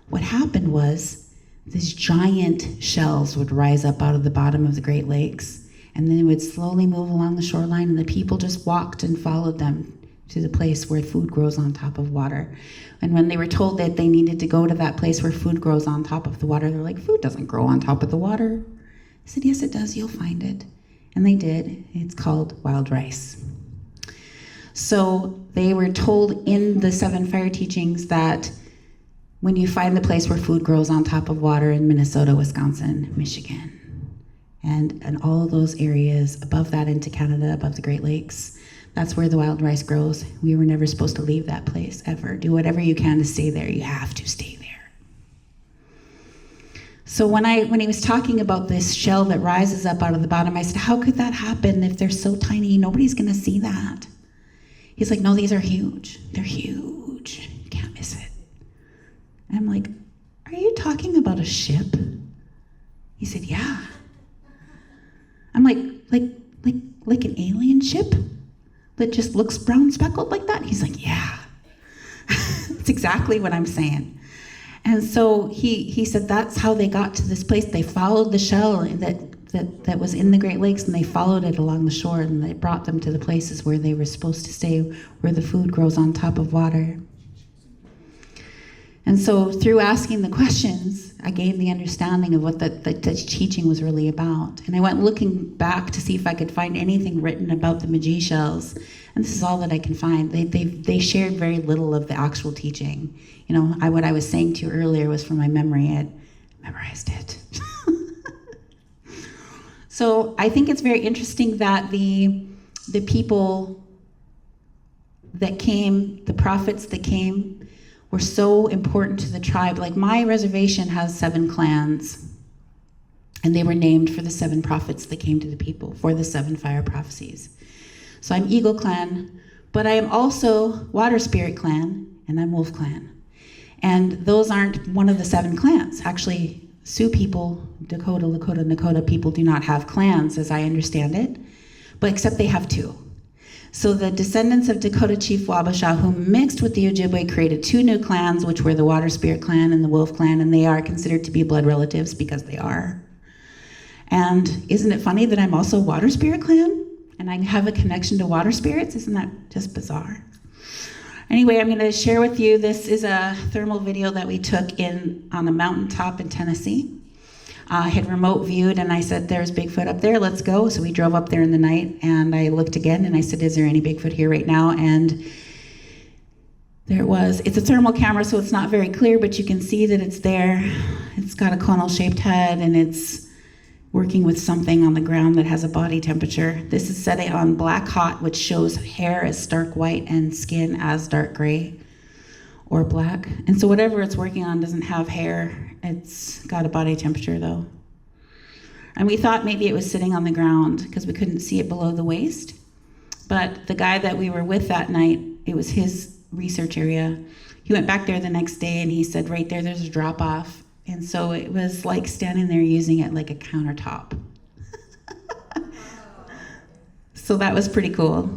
What happened was these giant shells would rise up out of the bottom of the Great Lakes, and then it would slowly move along the shoreline, and the people just walked and followed them to the place where food grows on top of water. And when they were told that they needed to go to that place where food grows on top of the water, they're like, food doesn't grow on top of the water. I said, yes, it does. You'll find it. And they did. It's called wild rice. So they were told in the 7 fire teachings that when you find the place where food grows on top of water in Minnesota, Wisconsin, Michigan, and all those areas above that into Canada, above the Great Lakes, that's where the wild rice grows. We were never supposed to leave that place, ever. Do whatever you can to stay there. You have to stay there. So when he was talking about this shell that rises up out of the bottom, I said, how could that happen if they're so tiny? Nobody's going to see that. He's like, no, these are huge. They're huge. You can't miss it. And I'm like, are you talking about a ship? He said, yeah. I'm like an alien ship that just looks brown speckled like that? He's like, yeah. That's exactly what I'm saying. And so he said that's how they got to this place. They followed the shell that was in the Great Lakes, and they followed it along the shore, and it brought them to the places where they were supposed to stay, where the food grows on top of water. And so through asking the questions, I gained the understanding of what the teaching was really about. And I went looking back to see if I could find anything written about the Magi shells. And this is all that I can find. They shared very little of the actual teaching. You know, what I was saying to you earlier was from my memory. I memorized it. So I think it's very interesting that the people that came, the prophets that came, were so important to the tribe. Like my reservation has 7 clans, and they were named for the 7 prophets that came to the people for the 7 fire prophecies. So I'm Eagle Clan, but I am also Water Spirit Clan, and I'm Wolf Clan. And those aren't one of the 7 clans. Actually, Sioux people, Dakota, Lakota, Nakota people do not have clans, as I understand it, but except they have 2. So the descendants of Dakota Chief Wabasha, who mixed with the Ojibwe, created 2 new clans, which were the Water Spirit Clan and the Wolf Clan, and they are considered to be blood relatives because they are. And isn't it funny that I'm also Water Spirit Clan? And I have a connection to water spirits? Isn't that just bizarre? Anyway, I'm going to share with you, this is a thermal video that we took on a mountaintop in Tennessee. I had remote viewed, and I said, there's Bigfoot up there, let's go. So we drove up there in the night, and I looked again, and I said, is there any Bigfoot here right now? And there was. It's a thermal camera, so it's not very clear, but you can see that it's there. It's got a conal-shaped head, and it's working with something on the ground that has a body temperature. This is set on black hot, which shows hair as stark white and skin as dark gray or black. And so whatever it's working on doesn't have hair. It's got a body temperature though. And we thought maybe it was sitting on the ground because we couldn't see it below the waist. But the guy that we were with that night, it was his research area. He went back there the next day and he said, right there's a drop off. And so it was like standing there using it like a countertop. So that was pretty cool.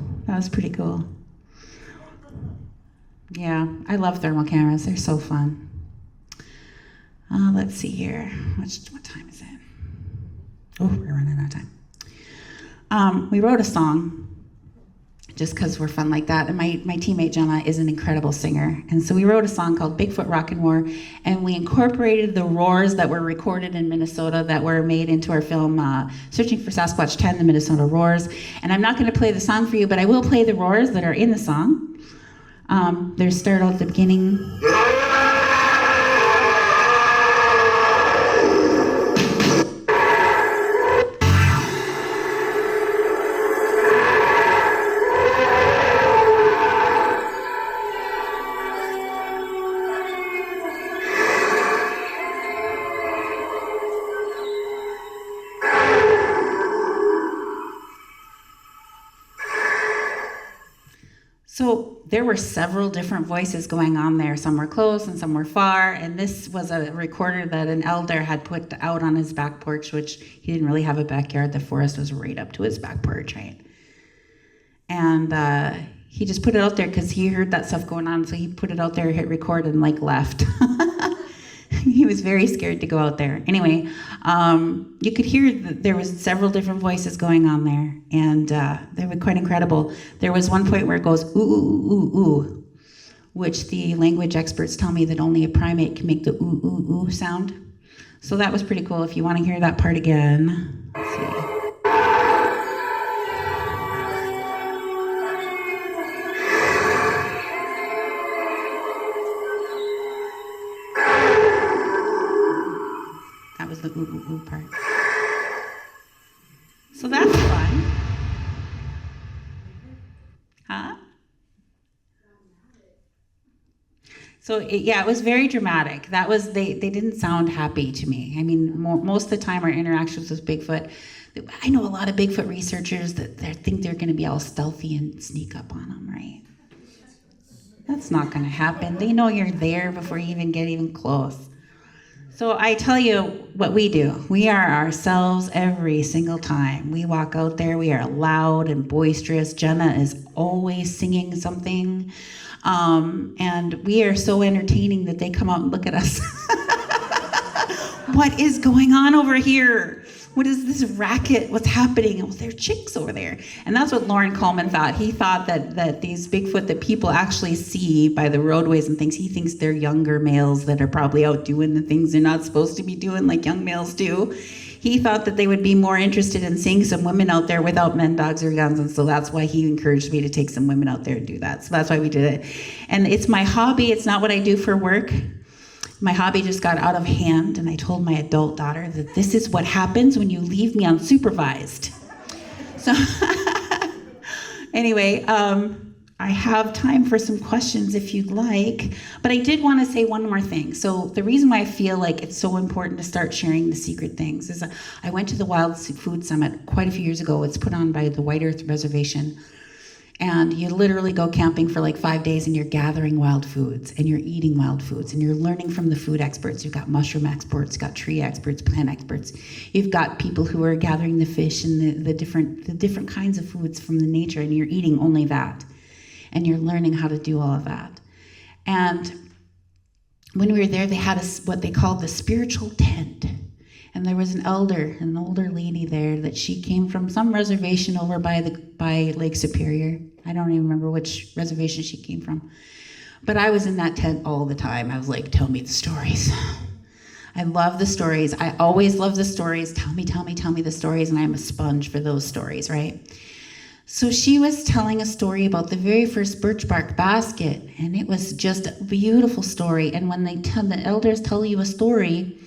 Yeah, I love thermal cameras. They're so fun. Let's see here. What time is it? Oh, we're running out of time. We wrote a song just because we're fun like that. And my teammate Jenna is an incredible singer. And so we wrote a song called Bigfoot Rockin' Roar, and we incorporated the roars that were recorded in Minnesota that were made into our film, Searching for Sasquatch 10, the Minnesota Roars. And I'm not gonna play the song for you, but I will play the roars that are in the song. They start at the beginning. So there were several different voices going on there. Some were close and some were far. And this was a recorder that an elder had put out on his back porch, which he didn't really have a backyard. The forest was right up to his back porch, right? And he just put it out there because he heard that stuff going on. So he put it out there, hit record, and like left. He was very scared to go out there. Anyway, you could hear that there was several different voices going on there, and they were quite incredible. There was one point where it goes, ooh, ooh, ooh, ooh, which the language experts tell me that only a primate can make the ooh, ooh, ooh sound. So that was pretty cool. If you want to hear that part again, let's see. That was the ooh, ooh, ooh part. So that's fun. Huh? So it was very dramatic. That was, they didn't sound happy to me. I mean, most of the time our interactions with Bigfoot, I know a lot of Bigfoot researchers that they think they're going to be all stealthy and sneak up on them, right? That's not going to happen. They know you're there before you even get even close. So I tell you what we do. We are ourselves every single time. We walk out there, we are loud and boisterous. Jenna is always singing something. And we are so entertaining that they come out and look at us. What is going on over here? What is this racket? What's happening? Oh, there are chicks over there. And that's what Lauren Coleman thought. He thought that these Bigfoot that people actually see by the roadways and things, he thinks they're younger males that are probably out doing the things they're not supposed to be doing like young males do. He thought that they would be more interested in seeing some women out there without men, dogs, or guns, and so that's why he encouraged me to take some women out there and do that. So that's why we did it. And it's my hobby. It's not what I do for work. My hobby just got out of hand, and I told my adult daughter that this is what happens when you leave me unsupervised. So anyway, I have time for some questions if you'd like, but I did want to say one more thing. So the reason why I feel like it's so important to start sharing the secret things is I went to the Wild Food Summit quite a few years ago. It's put on by the White Earth Reservation. And you literally go camping for like 5 days and you're gathering wild foods and you're eating wild foods and you're learning from the food experts. You've got mushroom experts, you've got tree experts, plant experts. You've got people who are gathering the fish and the different kinds of foods from the nature, and you're eating only that. And you're learning how to do all of that. And when we were there, they had what they called the spiritual tent. And there was an older lady there that she came from some reservation over by Lake Superior. I don't even remember which reservation she came from. But I was in that tent all the time. I was like, tell me the stories. I love the stories. I always love the stories. Tell me the stories. And I'm a sponge for those stories, right? So she was telling a story about the very first birch bark basket. And it was just a beautiful story. And when the elders tell you a story,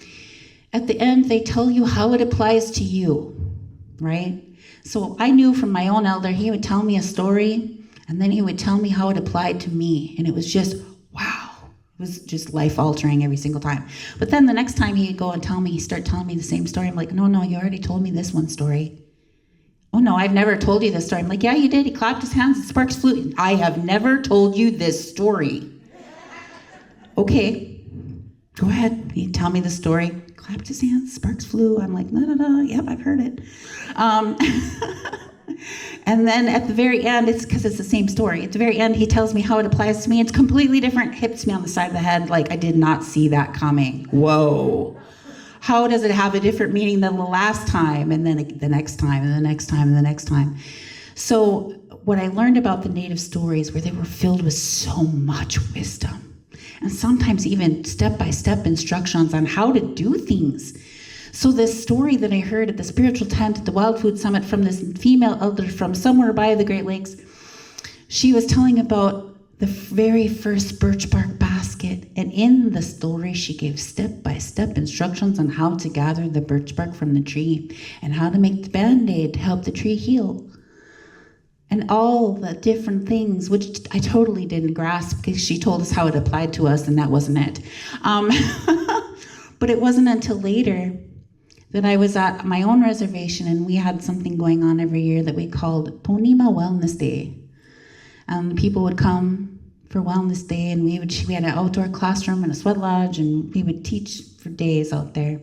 at the end, they tell you how it applies to you, right? So I knew from my own elder, he would tell me a story, and then he would tell me how it applied to me. And it was just, wow. It was just life-altering every single time. But then the next time he'd go and start telling me the same story. I'm like, no, you already told me this one story. Oh, no, I've never told you this story. I'm like, yeah, you did. He clapped his hands and sparks flew. I have never told you this story. Okay, go ahead. He'd tell me the story. Clapped his hands, sparks flew. I'm like, no, yep, I've heard it. And then at the very end, it's because it's the same story. At the very end, he tells me how it applies to me. It's completely different. Hits me on the side of the head like I did not see that coming. Whoa. How does it have a different meaning than the last time, and then the next time, and the next time, and the next time? So what I learned about the native stories were they were filled with so much wisdom. And sometimes even step-by-step instructions on how to do things. So this story that I heard at the spiritual tent at the Wild Food Summit from this female elder from somewhere by the Great Lakes, she was telling about the very first birch bark basket. And in the story, she gave step-by-step instructions on how to gather the birch bark from the tree and how to make the Band-Aid to help the tree heal. And all the different things, which I totally didn't grasp because she told us how it applied to us, and that wasn't it. But it wasn't until later that I was at my own reservation, and we had something going on every year that we called Ponima Wellness Day. And people would come for Wellness Day, and we had an outdoor classroom and a sweat lodge, and we would teach for days out there.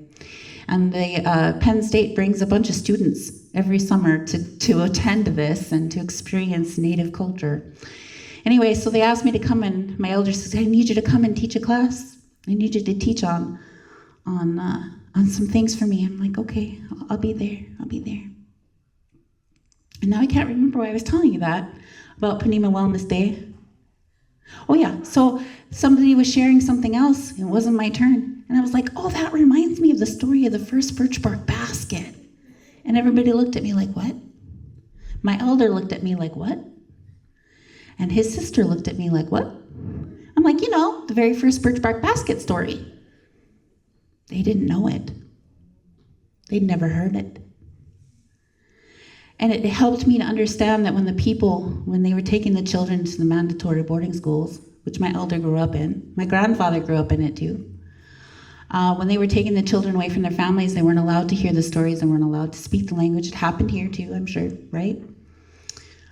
And the Penn State brings a bunch of students every summer to attend this and to experience Native culture. Anyway, so they asked me to come, and my elder says, I need you to come and teach a class. I need you to teach on on some things for me. I'm like, okay, I'll be there. I'll be there. And now I can't remember why I was telling you that about Panema Wellness Day. Oh yeah, so somebody was sharing something else. It wasn't my turn. And I was like, oh, that reminds me of the story of the first birch bark basket. And everybody looked at me like, what? My elder looked at me like, what? And his sister looked at me like, what? I'm like, the very first birch bark basket story. They didn't know it. They'd never heard it. And it helped me to understand that when they were taking the children to the mandatory boarding schools, which my elder grew up in, my grandfather grew up in it too, when they were taking the children away from their families, they weren't allowed to hear the stories, they weren't allowed to speak the language. It happened here too, I'm sure, right?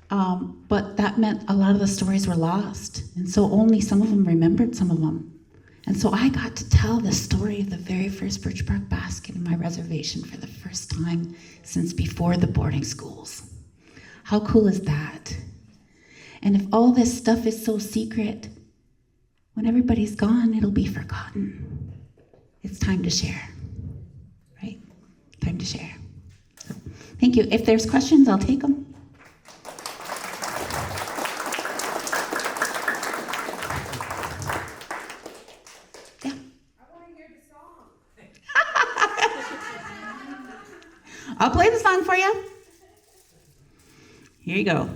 But that meant a lot of the stories were lost. And so only some of them remembered some of them. And so I got to tell the story of the very first birch bark basket in my reservation for the first time since before the boarding schools. How cool is that? And if all this stuff is so secret, when everybody's gone, it'll be forgotten. It's time to share, right? Time to share. So, thank you. If there's questions, I'll take them. I'll play the song for you. Here you go.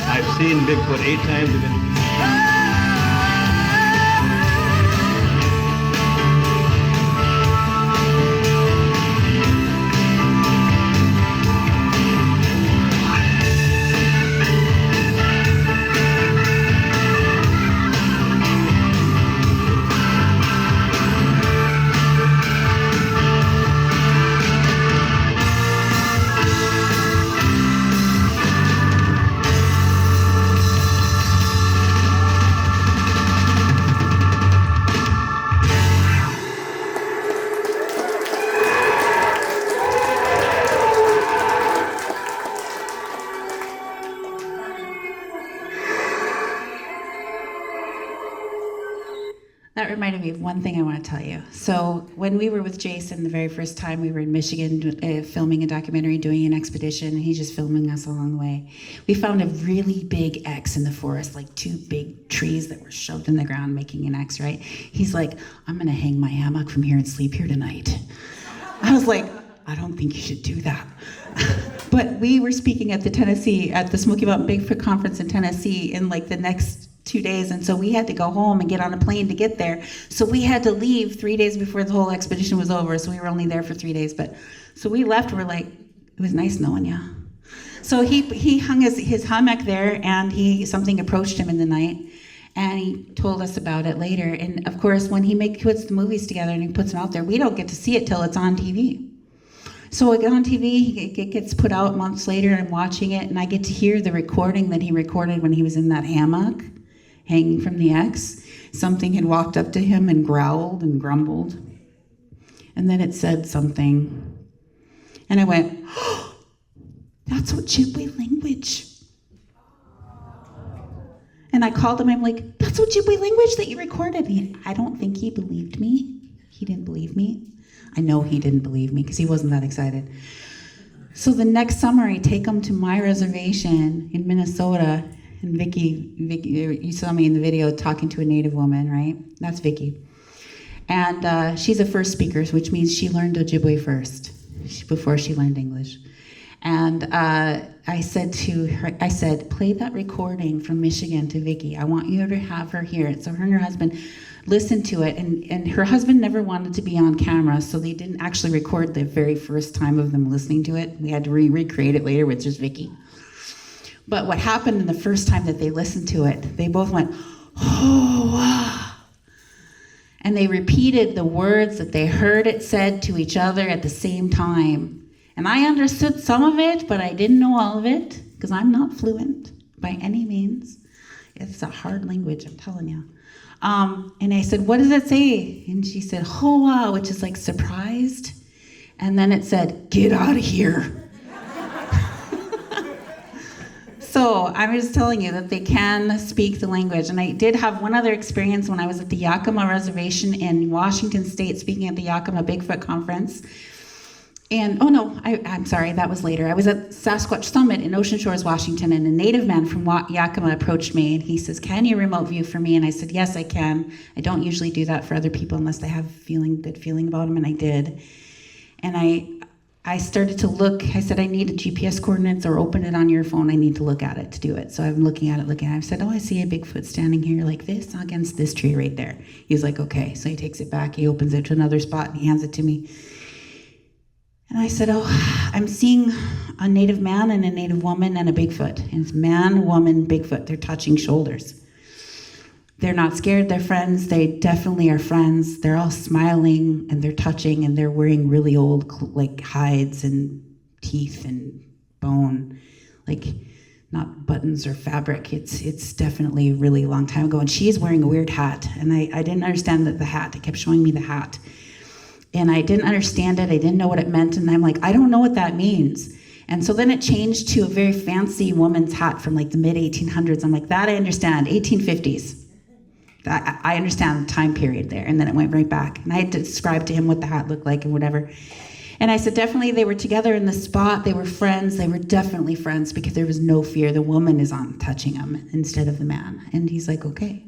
I've seen Bigfoot 8 times. That reminded me of one thing I want to tell you. So when we were with Jason the very first time, we were in Michigan filming a documentary, doing an expedition, and he's just filming us along the way. We found a really big X in the forest, like 2 big trees that were shoved in the ground making an X, right? He's like, I'm going to hang my hammock from here and sleep here tonight. I was like, I don't think you should do that. But we were speaking at the Smoky Mountain Bigfoot Conference in Tennessee in like the next 2 days, and so we had to go home and get on a plane to get there. So we had to leave 3 days before the whole expedition was over, so we were only there for 3 days. But so we left, we're like, it was nice knowing you. So he hung his hammock there, and something approached him in the night, and he told us about it later. And of course, when he puts the movies together and he puts them out there, we don't get to see it till it's on TV. So I get on TV, it gets put out months later, and I'm watching it, and I get to hear the recording that he recorded when he was in that hammock, hanging from the X. Something had walked up to him and growled and grumbled. And then it said something. And I went, oh, that's Ojibwe language. And I called him, I'm like, that's Ojibwe language that you recorded. I don't think he believed me. He didn't believe me. I know he didn't believe me because he wasn't that excited. So the next summer, I take him to my reservation in Minnesota. And Vicky, you saw me in the video talking to a Native woman, right? That's Vicky. And she's a first speaker, which means she learned Ojibwe first, before she learned English. And I said to her, play that recording from Michigan to Vicky. I want you to have her hear it. So her and her husband listened to it. And her husband never wanted to be on camera, so they didn't actually record the very first time of them listening to it. We had to recreate it later with just Vicky. But what happened in the first time that they listened to it, they both went, oh, wow. And they repeated the words that they heard it said to each other at the same time. And I understood some of it, but I didn't know all of it, because I'm not fluent by any means. It's a hard language, I'm telling you. And I said, what does it say? And she said, hoa, which is like surprised. And then it said, get out of here. So I'm just telling you that they can speak the language. And I did have one other experience when I was at the Yakima Reservation in Washington State, speaking at the Yakima Bigfoot Conference. And, I'm sorry, that was later. I was at Sasquatch Summit in Ocean Shores, Washington, and a Native man from Yakima approached me, and he says, can you remote view for me? And I said, yes, I can. I don't usually do that for other people unless they have good feeling about them, and I did. And I started to look. I said, I need a GPS coordinates or open it on your phone. I need to look at it to do it. So I'm looking at it. I said, I see a Bigfoot standing here like this against this tree right there. He's like, okay. So he takes it back. He opens it to another spot and he hands it to me. And I said, I'm seeing a Native man and a Native woman and a Bigfoot. And it's man, woman, Bigfoot. They're touching shoulders. They're not scared, they're friends. They definitely are friends. They're all smiling and they're touching and they're wearing really old hides and teeth and bone, not buttons or fabric. It's definitely a really long time ago. And she's wearing a weird hat. And I didn't understand the hat. It kept showing me the hat. And I didn't understand it. I didn't know what it meant. And I'm like, I don't know what that means. And so then it changed to a very fancy woman's hat from the mid 1800s. I'm like, that I understand, 1850s. I understand the time period there. And then it went right back. And I had to describe to him what the hat looked like and whatever. And I said, definitely they were together in the spot. They were friends. They were definitely friends because there was no fear. The woman is on touching him instead of the man. And he's like, okay.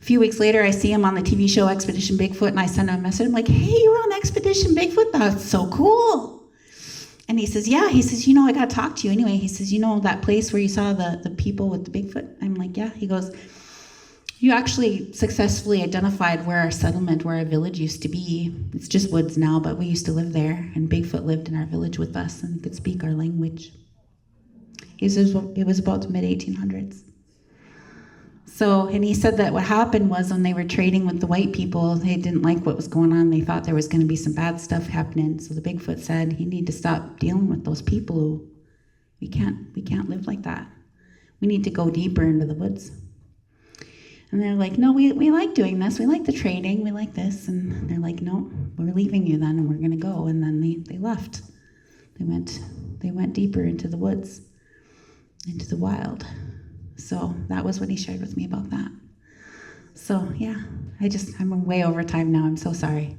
A few weeks later, I see him on the TV show Expedition Bigfoot, and I send him a message. I'm like, hey, you're on Expedition Bigfoot? That's so cool. And he says, yeah. He says, I got to talk to you anyway. He says, that place where you saw the people with the Bigfoot? I'm like, yeah. He goes, you actually successfully identified where our village used to be. It's just woods now, but we used to live there, and Bigfoot lived in our village with us and could speak our language. He says, it was about the mid-1800s. So, and he said that what happened was when they were trading with the white people, they didn't like what was going on. They thought there was going to be some bad stuff happening. So the Bigfoot said, you need to stop dealing with those people who, we can't live like that. We need to go deeper into the woods. And they're like, no, we like doing this. We like the trading. We like this. And they're like, no, we're leaving you then, and we're going to go. And then they left. They went deeper into the woods, into the wild. So that was what he shared with me about that. So yeah, I'm way over time now. I'm so sorry.